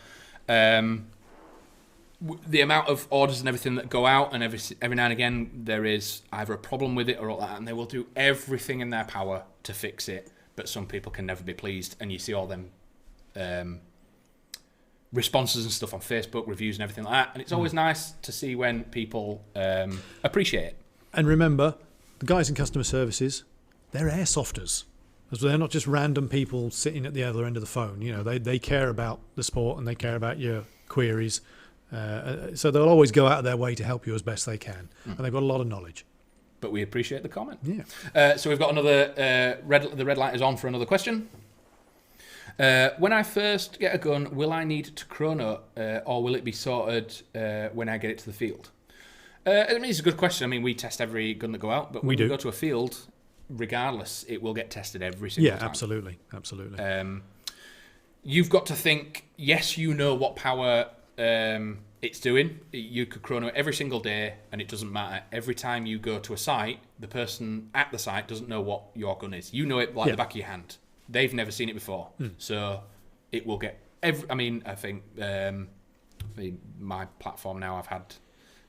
the amount of orders and everything that go out, and every now and again there is either a problem with it or all that, and they will do everything in their power to fix it. But some people can never be pleased, and you see all them responses and stuff on Facebook, reviews and everything like that, and it's always nice to see when people appreciate it. And remember, the guys in customer services, they're airsofters. They're not just random people sitting at the other end of the phone. You know, they care about the sport and they care about your queries. So they'll always go out of their way to help you as best they can. And they've got a lot of knowledge. but we appreciate the comment. Yeah. So we've got another the red light is on for another question. When I first get a gun, will I need to chrono, or will it be sorted when I get it to the field? I mean, it's a good question. I mean, we test every gun that go out, but when we go to a field, regardless, it will get tested every single time. Yeah, absolutely. You've got to think, yes, you know what power it's doing. You could chrono it every single day, and it doesn't matter. Every time you go to a site, the person at the site doesn't know what your gun is. You know it like the back of your hand. They've never seen it before. So it will get... I think my platform now, I've had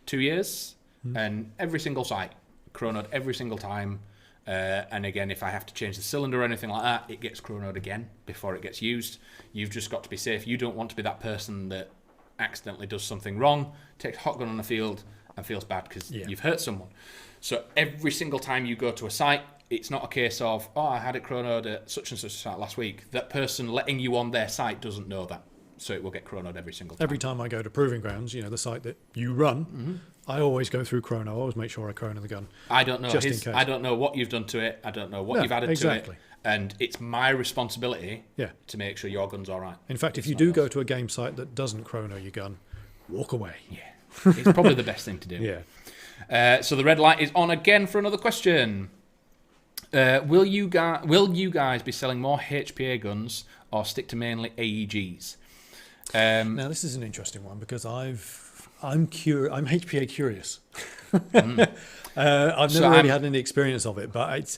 2 years, and every single site, chronoed every single time. And again, if I have to change the cylinder or anything like that, it gets chronoed again before it gets used. You've just got to be safe. You don't want to be that person that accidentally does something wrong, takes a hot gun on the field and feels bad because you've hurt someone. So every single time you go to a site, it's not a case of, I had it chronoed at such and such a site last week. That person letting you on their site doesn't know that. So it will get chronoed every single time. Every time I go to Proving Grounds, the site that you run, I always go through chrono. I always make sure I chrono the gun. I don't know just in case. I don't know what you've done to it. I don't know what you've added to it. And it's my responsibility to make sure your gun's all right. In fact, if you do go to a game site that doesn't chrono your gun, walk away. Yeah, it's probably the best thing to do. Yeah. So the red light is on again for another question. Will you guys be selling more HPA guns or stick to mainly AEGs? Now this is an interesting one because I'm HPA curious. I've never really had any experience of it, but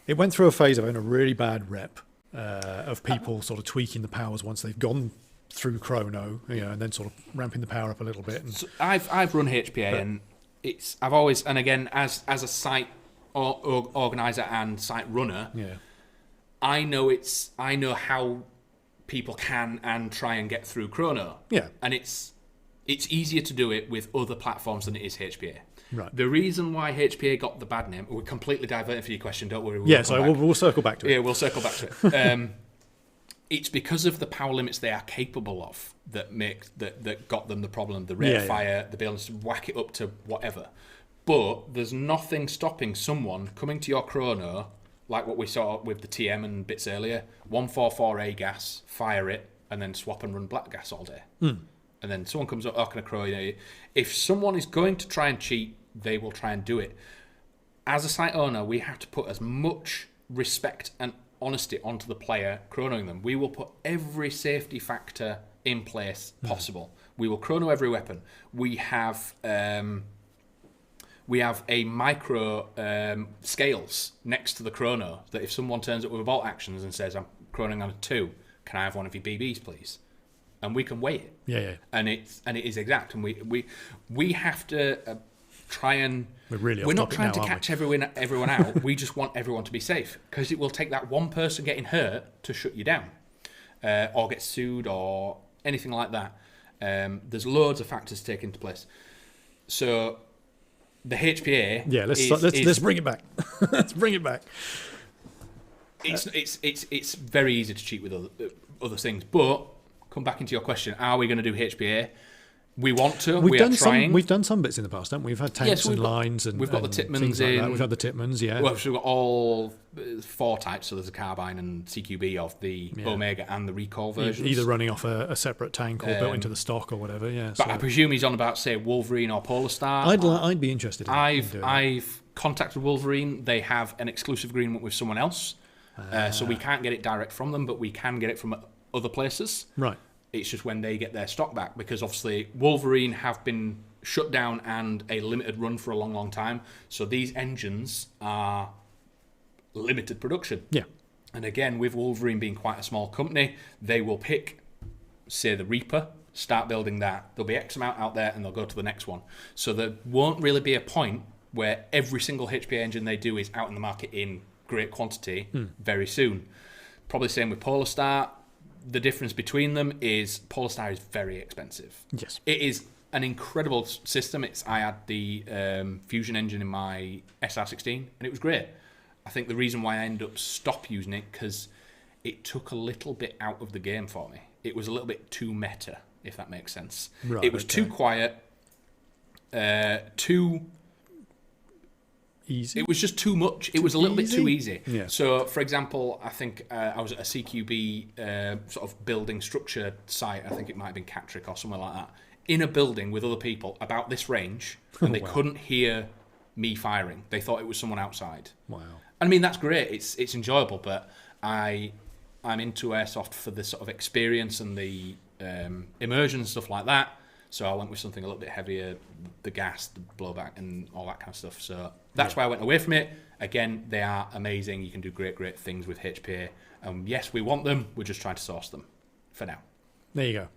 it went through a phase of having a really bad rep of people sort of tweaking the powers once they've gone through chrono, and then sort of ramping the power up a little bit. And, so I've run HPA, and I've always, and again as a site organizer and site runner, I know how people can and try and get through chrono. Yeah. And it's easier to do it with other platforms than it is HPA. Right. The reason why HPA got the bad name, we're completely diverting for your question, don't worry. We'll circle back to it. Yeah, we'll circle back to it. It's because of the power limits they are capable of that got them the problem, the rate of fire, the ability to whack it up to whatever. But there's nothing stopping someone coming to your chrono, like what we saw with the TM and bits earlier, 144A gas, fire it, and then swap and run black gas all day. And then someone comes up, can I chrono? If someone is going to try and cheat, they will try and do it. As a site owner, we have to put as much respect and honesty onto the player chronoing them. We will put every safety factor in place possible. We will chrono every weapon. We have a micro scales next to the chrono that if someone turns up with a bolt actions and says, I'm chronoing on a 2, can I have one of your BBs, please? And we can weigh it. Yeah. And it is exact. And we have to try and... We're not trying to catch everyone out. We just want everyone to be safe. Because it will take that one person getting hurt to shut you down. Or get sued or anything like that. There's loads of factors to take into place. So... the HPA. Yeah, let's bring it back. Let's bring it back. It's very easy to cheat with other things, but come back into your question: are we going to do HPA? We want to. We've done some bits in the past, haven't we? We've had tanks and lines, and we've got the Titmans in. Like we've had the Titmans, yeah. Well, we've got all 4 types. So there's a carbine and CQB of the Omega and the Recoil versions. Either running off a separate tank or built into the stock or whatever. Yeah. But I presume he's on about, say, Wolverine or Polar Star. I'd be interested. I've contacted Wolverine. They have an exclusive agreement with someone else, so we can't get it direct from them, but we can get it from other places. Right. It's just when they get their stock back, because obviously Wolverine have been shut down and a limited run for a long, long time. So these engines are limited production. Yeah. And again, with Wolverine being quite a small company, they will pick, say, the Reaper, start building that. There'll be X amount out there and they'll go to the next one. So there won't really be a point where every single HPA engine they do is out in the market in great quantity very soon. Probably same with Polar Star. The difference between them is Polar Star is very expensive. Yes. It is an incredible system. I had the Fusion engine in my SR16 and it was great. I think the reason why I ended up stop using it because it took a little bit out of the game for me. It was a little bit too meta, if that makes sense. Right, it was too quiet, too easy. It was just too much. It was a little bit too easy. Yeah. So, for example, I think I was at a CQB sort of building structure site. I think it might have been Catrick or somewhere like that. In a building with other people about this range, and they couldn't hear me firing. They thought it was someone outside. Wow. I mean, that's great. It's enjoyable, but I'm into airsoft for the sort of experience and the immersion and stuff like that. So I went with something a little bit heavier, the gas, the blowback, and all that kind of stuff. So that's why I went away from it. Again, they are amazing. You can do great things with HPA. Yes, we want them. We're just trying to source them for now. There you go.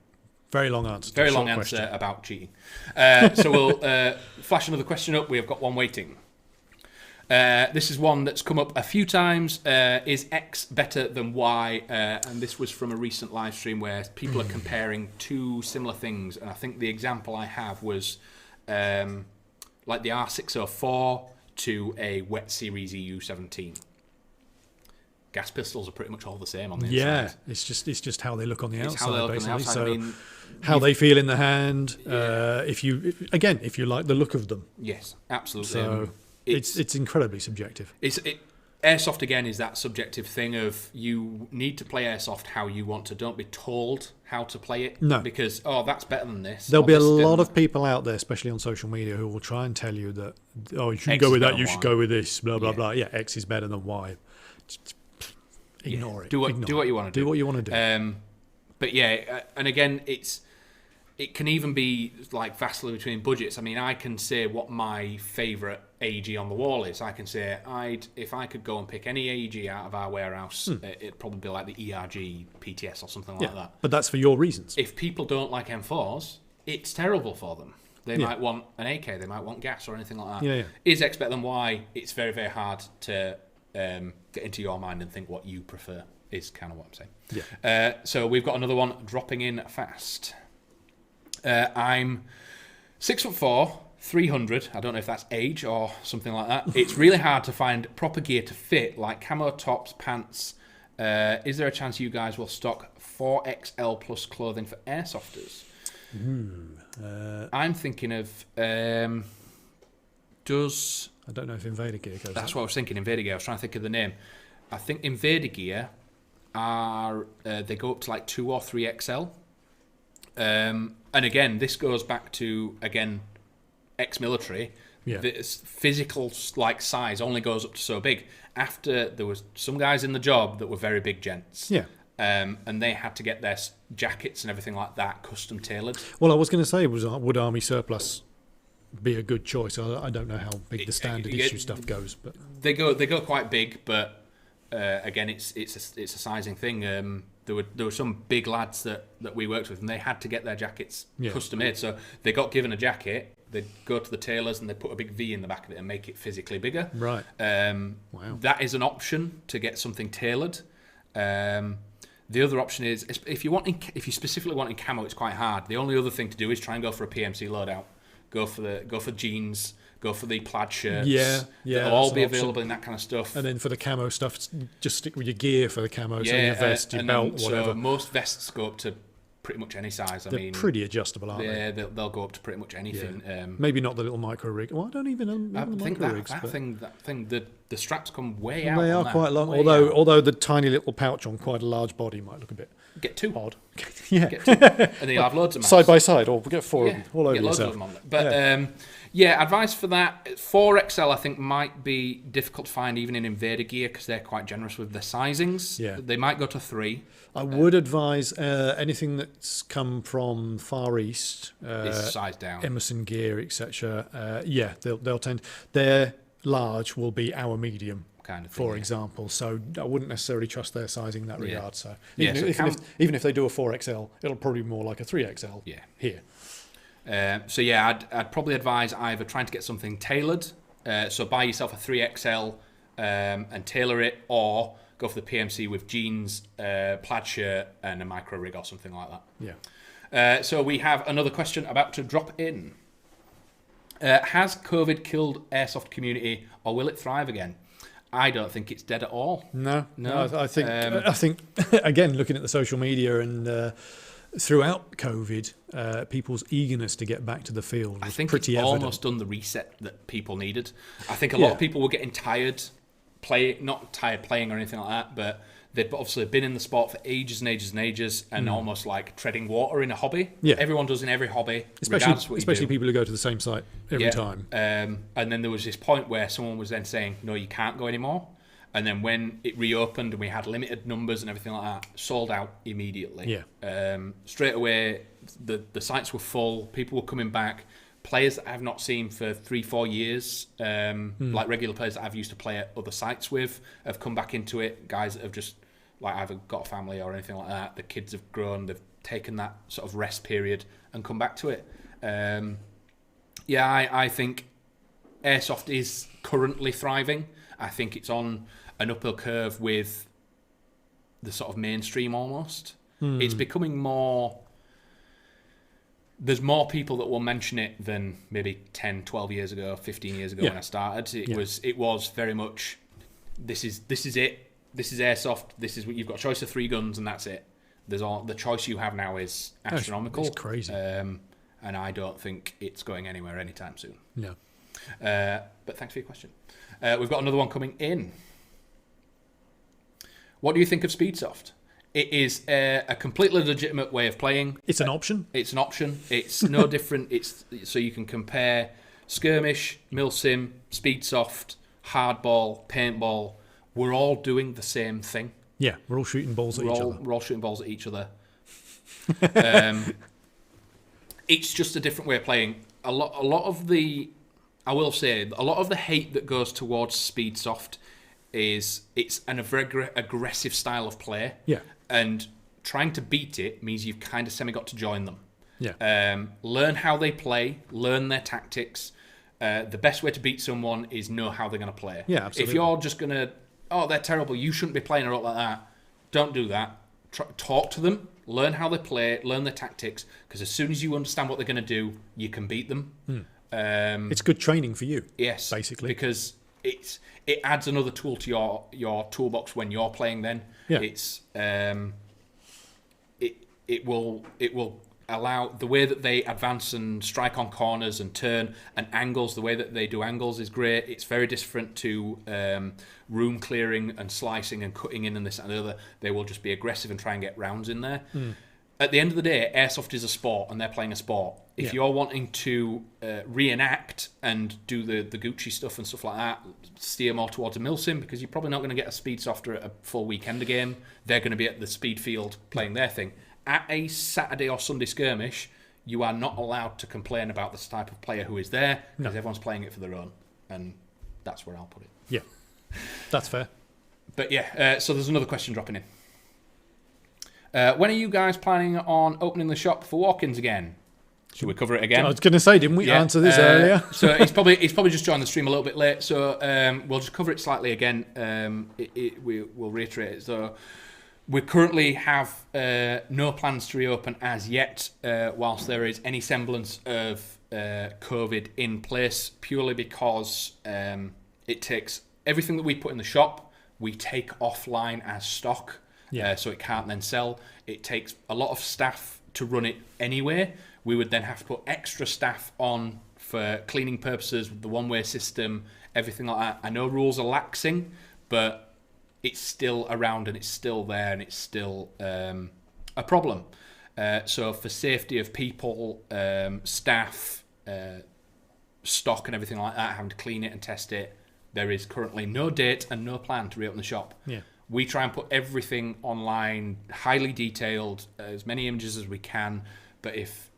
Very long answer. Very long answer about cheating. So we'll flash another question up. We have got one waiting. This is one that's come up a few times. Is X better than Y? And this was from a recent live stream where people are comparing two similar things. And I think the example I have was like the R604 to a Wet Series EU17. Gas pistols are pretty much all the same on the inside. Yeah, it's just how they look on the outside, how they look basically. on the outside. So I mean, how they feel in the hand. If you like the look of them. Yes, absolutely. So it's incredibly subjective. Airsoft again is that subjective thing of you need to play airsoft how you want to. Don't be told how to play it. No, because that's better than this. There'll be a lot of people out there, especially on social media, who will try and tell you that you shouldn't go with that. You should go with this. Blah blah blah. Yeah, X is better than Y. Ignore it. Do what you want to do. Do what you want to do. But yeah, and again, it can even be like vastly between budgets. I mean, I can say what my favourite AEG on the wall is. I can say if I could go and pick any AEG out of our warehouse, it'd probably be like the ERG PTS or something like that. But that's for your reasons. If people don't like M4s, it's terrible for them. They might want an AK, they might want gas or anything like that. Yeah. Is X better than Y? It's very, very hard to get into your mind and think what you prefer is kind of what I'm saying. Yeah. So we've got another one dropping in fast. I'm 6'4", 300. I don't know if that's age or something like that. It's really hard to find proper gear to fit, like camo tops, pants. Is there a chance you guys will stock 4XL plus clothing for airsofters? I'm thinking of I don't know if Invader Gear goes. That's what I was thinking. Invader Gear. I was trying to think of the name. I think Invader Gear are they go up to like 2 or 3XL. And again, this goes back to ex-military. Yeah. This physical like size only goes up to so big. After there was some guys in the job that were very big gents. Yeah. And they had to get their jackets and everything like that custom tailored. Well, I was going to say, would Army Surplus be a good choice? I don't know how big the standard issue stuff goes, but they go quite big. But again, it's a sizing thing. There were some big lads that we worked with, and they had to get their jackets custom made. So they got given a jacket. They'd go to the tailors and they put a big V in the back of it and make it physically bigger. Right. Wow. That is an option to get something tailored. The other option is if you specifically want in camo, it's quite hard. The only other thing to do is try and go for a PMC loadout. Go for jeans. Go for the plaid shirts. Yeah. They'll all be available in that kind of stuff. And then for the camo stuff, just stick with your gear for the camo. So your vest, your belt, whatever. So most vests go up to pretty much any size. They're pretty adjustable, aren't they? Yeah, they'll go up to pretty much anything. Yeah. Maybe not the little micro rig. Well, I don't even know. I think that thing, the straps come way out. They are quite long. Although the tiny little pouch on quite a large body might look a bit odd. Yeah. Get two. And then you'll have loads of maps. Side by side, or we'll get four of them all over yourself. Loads of them on there. But advice for that, 4XL I think might be difficult to find even in Invader Gear because they're quite generous with their sizings. Yeah. They might go to 3. I would advise anything that's come from Far East, is size down. Emerson Gear, etc. They'll tend. Their large will be our medium, kind of thing, for example. So I wouldn't necessarily trust their sizing in that regard. So even if they do a 4XL, it'll probably be more like a 3XL. Yeah. Here. I'd probably advise either trying to get something tailored. So buy yourself a 3XL and tailor it, or go for the PMC with jeans, plaid shirt, and a micro rig or something like that. Yeah. So we have another question about to drop in. Has COVID killed airsoft community, or will it thrive again? I don't think it's dead at all. No. I think again, looking at the social media and throughout COVID, people's eagerness to get back to the field was I think pretty it's evident. almost done the reset that people needed. I think a lot of people were getting tired, not tired playing or anything like that, but they've obviously been in the sport for ages and ages and ages, and almost like treading water in a hobby. Yeah. Everyone does in every hobby, regardless of what you especially do. people who go to the same site every time. And then there was this point where someone was then saying, no, you can't go anymore. And then when it reopened and we had limited numbers and everything like that, sold out immediately. Yeah. Straight away, the sites were full. People were coming back. Players that I have not seen for 3-4 years, like regular players that I've used to play at other sites with, have come back into it. Guys that have just like either got a family or anything like that. The kids have grown. They've taken that sort of rest period and come back to it. I think Airsoft is currently thriving. I think it's on an uphill curve with the sort of mainstream almost. It's becoming more... There's more people that will mention it than maybe 10, 12 years ago, 15 years ago when I started. It was very much, this is it. This is Airsoft. This is what you've got a choice of 3 guns and that's it. The choice you have now is astronomical. It's crazy. And I don't think it's going anywhere anytime soon. No. But thanks for your question. We've got another one coming in. What do you think of Speedsoft? It is a completely legitimate way of playing. It's an option. It's an option. It's no different. It's so you can compare skirmish, milsim, Speedsoft, hardball, paintball. We're all doing the same thing. Yeah, we're all shooting balls at each other. We're all shooting balls at each other. It's just a different way of playing. A lot of the, I will say, a lot of the hate that goes towards Speedsoft is it's a very aggressive style of play. Yeah. And trying to beat it means you've kind of semi-got to join them. Yeah. Learn how they play, learn their tactics. The best way to beat someone is know how they're going to play. Yeah, absolutely. If you're just going to, oh, they're terrible, you shouldn't be playing a lot like that, don't do that. Talk to them, learn how they play, learn their tactics, because as soon as you understand what they're going to do, you can beat them. It's good training for you. Yes, basically. Because it adds another tool to your toolbox when you're playing then. Yeah. It's it will allow the way that they advance and strike on corners and turn and angles. The way that they do angles is great. It's very different to room clearing and slicing and cutting in and this and the other. They will just be aggressive and try and get rounds in there. At the end of the day, Airsoft is a sport and they're playing a sport. If you're wanting to reenact and do the Gucci stuff and stuff like that, steer more towards a milsim, because you're probably not going to get a Speedsofter at a full weekender game. They're going to be at the speed field playing their thing. At a Saturday or Sunday skirmish, you are not allowed to complain about the type of player who is there, because everyone's playing it for their own. And that's where I'll put it. Yeah, that's fair. But yeah, so there's another question dropping in. When are you guys planning on opening the shop for walk-ins again? Should we cover it again? I was going to say, didn't we answer this earlier? So he's probably just joined the stream a little bit late. So we'll just cover it slightly again. We'll reiterate it. So we currently have no plans to reopen as yet, whilst there is any semblance of COVID in place, purely because it takes everything that we put in the shop, we take offline as stock. So it can't then sell. It takes a lot of staff to run it anyway. We would then have to put extra staff on for cleaning purposes, the one-way system, everything like that. I know rules are laxing, but it's still around and it's still there and it's still a problem. So for safety of people, staff, stock and everything like that, having to clean it and test it, there is currently no date and no plan to reopen the shop. Yeah. We try and put everything online, highly detailed, as many images as we can. But if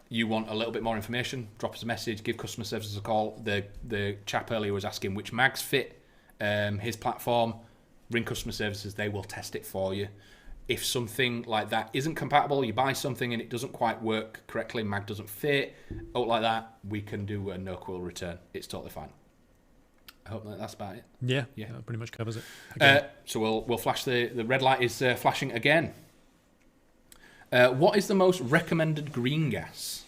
you want a little bit more information, drop us a message, give customer services a call. The chap earlier was asking which mags fit his platform. Ring customer services, they will test it for you. If something like that isn't compatible, you buy something and it doesn't quite work correctly, mag doesn't fit, out like that, we can do a no-quill return. It's totally fine. I hope that's about it. Yeah, that pretty much covers it. So we'll flash the red light is flashing again. What is the most recommended green gas?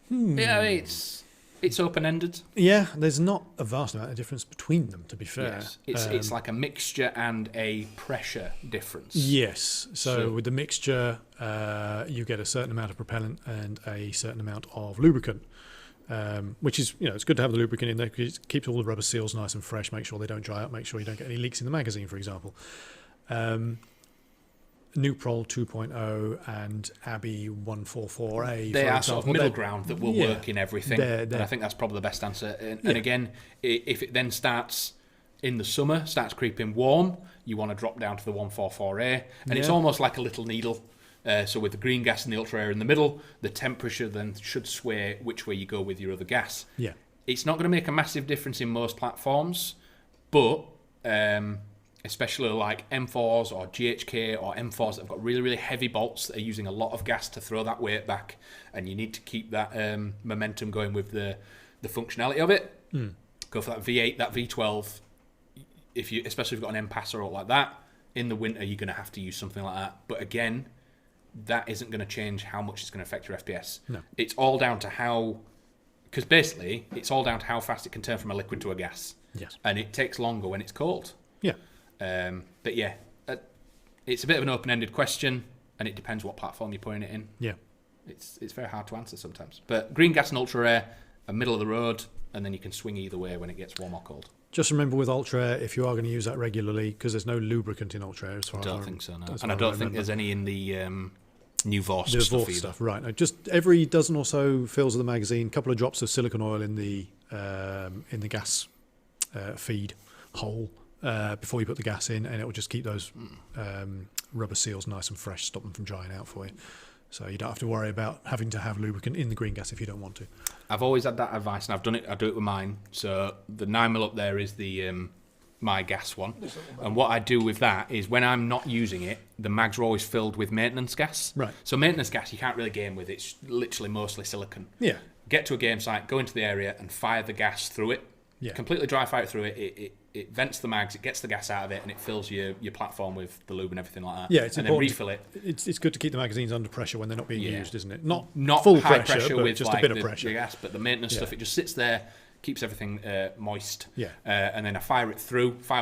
Yeah, it's It's open-ended. Yeah, there's not a vast amount of difference between them, to be fair. Yes. It's like a mixture and a pressure difference. Yes. So with the mixture, you get a certain amount of propellant and a certain amount of lubricant, which is, it's good to have the lubricant in there because it keeps all the rubber seals nice and fresh, make sure they don't dry out, make sure you don't get any leaks in the magazine, for example. Nuprol 2.0 and Abbey 144A. They are sort of middle ground that will work in everything. And I think that's probably the best answer. And again, if it then starts in the summer, starts creeping warm, you want to drop down to the 144A. And it's almost like a little needle. So with the green gas and the ultra air in the middle, the temperature then should sway which way you go with your other gas. Yeah. It's not going to make a massive difference in most platforms, but especially like M4s or GHK or M4s that have got really, really heavy bolts that are using a lot of gas to throw that weight back, and you need to keep that momentum going with the functionality of it. Go for that V8, that V12. Especially if you've got an M-Passer or like that, in the winter you're going to have to use something like that. But again, that isn't going to change how much it's going to affect your FPS. No. It's all down to how... Because basically, it's all down to how fast it can turn from a liquid to a gas. Yes. And it takes longer when it's cold. Yeah. But yeah, it's a bit of an open-ended question, and it depends what platform you're putting it in. Yeah. It's very hard to answer sometimes. But green gas and ultra air are middle of the road, and then you can swing either way when it gets warm or cold. Just remember with ultra air, if you are going to use that regularly, because there's no lubricant in ultra air as far as I don't think so, no. as And I far don't as think there's any in the new Vorsk the stuff Vorsk either. stuff, right? No, just every dozen or so fills of the magazine, a couple of drops of silicone oil in the gas feed hole before you put the gas in, and it will just keep those rubber seals nice and fresh, stop them from drying out for you. So you don't have to worry about having to have lubricant in the green gas if you don't want to. I've always had that advice, and I've done it. I do it with mine. So the 9mm up there is the my gas one, and what I do with that is when I'm not using it, the mags are always filled with maintenance gas. Right. So maintenance gas you can't really game with. It's literally mostly silicon. Yeah. Get to a game site, go into the area, and fire the gas through it. Yeah. Completely dry fire it through it. It vents the mags, it gets the gas out of it, and it fills your platform with the lube and everything like that. Yeah, it's and important. then refill it. It's good to keep the magazines under pressure when they're not being used, isn't it? Not Full high pressure but with just like a bit of the pressure. gas, but the maintenance stuff, it just sits there, keeps everything moist. Yeah. And then I fire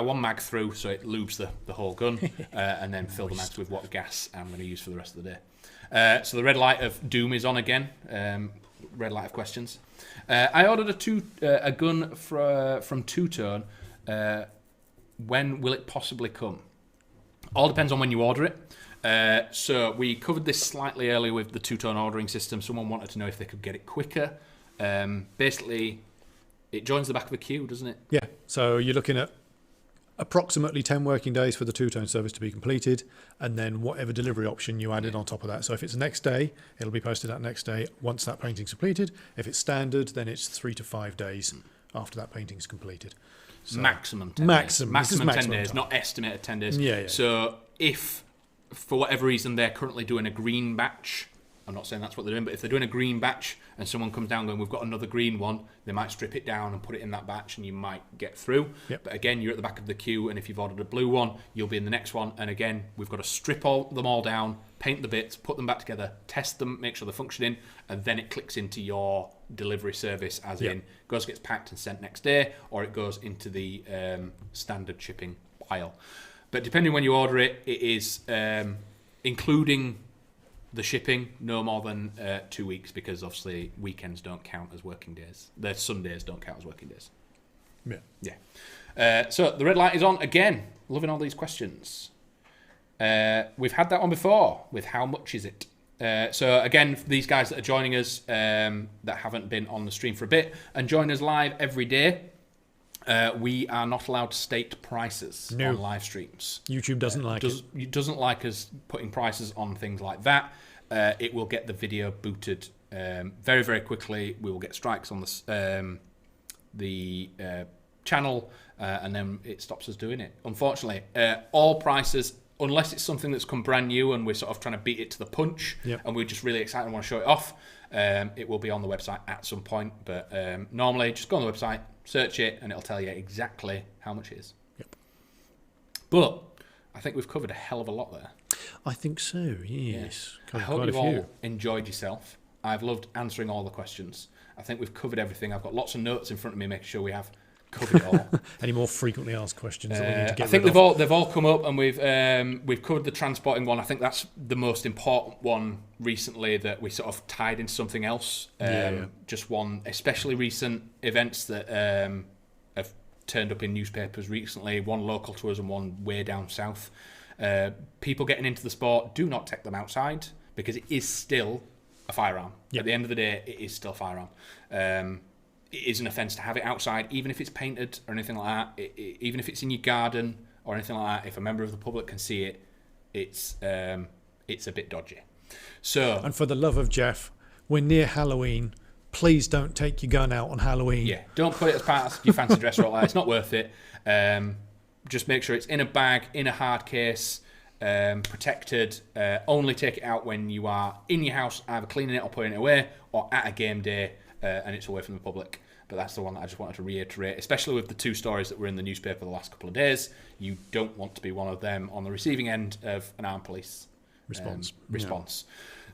one mag through, so it lubes the whole gun, and then fill the mags with what gas I'm going to use for the rest of the day. So the red light of doom is on again. Red light of questions. I ordered a gun from Two Tone. When will it possibly come? All depends on when you order it. So we covered this slightly earlier with the Two Tone ordering system. Someone wanted to know if they could get it quicker. Basically, it joins the back of a queue, doesn't it? Yeah. So you're looking at approximately 10 working days for the two-tone service to be completed, and then whatever delivery option you added on top of that. So if it's the next day, it'll be posted that next day once that painting's completed. If it's standard, then it's 3 to 5 days after that painting's completed. So maximum 10 days. Maximum 10 days, time. not estimated 10 days. Yeah. So if, for whatever reason, they're currently doing a green batch, I'm not saying that's what they're doing, but if they're doing a green batch and someone comes down going, we've got another green one, they might strip it down and put it in that batch and you might get through. Yep. But again, you're at the back of the queue, and if you've ordered a blue one, you'll be in the next one. And again, we've got to strip them all down, paint the bits, put them back together, test them, make sure they're functioning, and then it clicks into your delivery service, as in goes, gets packed and sent next day, or it goes into the standard shipping pile. But depending when you order it, it is including the shipping, no more than 2 weeks, because obviously weekends don't count as working days. The Sundays don't count as working days. Yeah. So the red light is on again. Loving all these questions. We've had that one before with how much is it? So again, for these guys that are joining us that haven't been on the stream for a bit and join us live every day, we are not allowed to state prices on live streams. YouTube doesn't like it. It doesn't like us putting prices on things like that. It will get the video booted very, very quickly. We will get strikes on the channel, and then it stops us doing it. Unfortunately, all prices, unless it's something that's come brand new and we're sort of trying to beat it to the punch, and we're just really excited and want to show it off, it will be on the website at some point. But normally, just go on the website, search it, and it'll tell you exactly how much it is. Yep. But I think we've covered a hell of a lot there. I think so, yes. I hope you've all enjoyed yourself. I've loved answering all the questions. I think we've covered everything. I've got lots of notes in front of me, making sure we have covered it all. Any more frequently asked questions that we need to get I think rid of? they've all come up, and we've covered the transporting one. I think that's the most important one recently that we sort of tied into something else. Just one, especially recent events that have turned up in newspapers recently. One local to us and one way down south. People getting into the sport, do not take them outside because it is still a firearm. Yep. At the end of the day, it is still a firearm. It is an offence to have it outside, even if it's painted or anything like that. Even if it's in your garden or anything like that, if a member of the public can see it, it's a bit dodgy. So, and for the love of Jeff, we're near Halloween. Please don't take your gun out on Halloween. Yeah, don't put it as part of your fancy dress or all that. It's not worth it. Just make sure it's in a bag, in a hard case, protected. Only take it out when you are in your house, either cleaning it or putting it away, or at a game day, and it's away from the public. But that's the one that I just wanted to reiterate, especially with the two stories that were in the newspaper the last couple of days. You don't want to be one of them on the receiving end of an armed police response.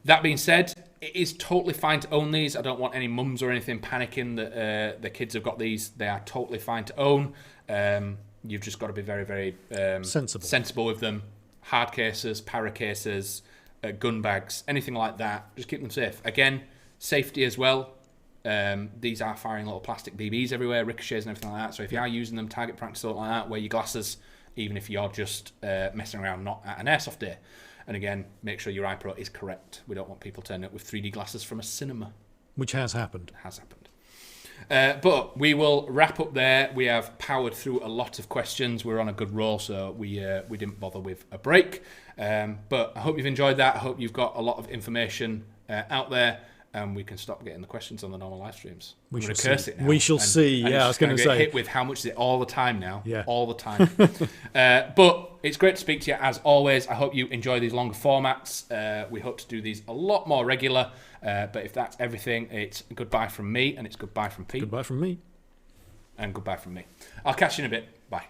That being said, it is totally fine to own these. I don't want any mums or anything panicking that the kids have got these. They are totally fine to own. You've just got to be very, very sensible with them. Hard cases, para cases, gun bags, anything like that. Just keep them safe. Again, safety as well. These are firing little plastic BBs everywhere, ricochets and everything like that. So if you are using them, target practice, something like that, wear your glasses, even if you're just messing around, not at an airsoft day. And again, make sure your eye pro is correct. We don't want people turning up with 3D glasses from a cinema. Which has happened. But we will wrap up there. We have powered through a lot of questions. We're on a good roll, so we didn't bother with a break. But I hope you've enjoyed that. I hope you've got a lot of information out there. And we can stop getting the questions on the normal live streams. We shall curse see. It now. We shall see. Yeah, I was going to say. Hit with how much is it all the time now? Yeah, all the time. But it's great to speak to you as always. I hope you enjoy these longer formats. We hope to do these a lot more regular. But if that's everything, it's goodbye from me, and it's goodbye from Pete. Goodbye from me, and goodbye from me. I'll catch you in a bit. Bye.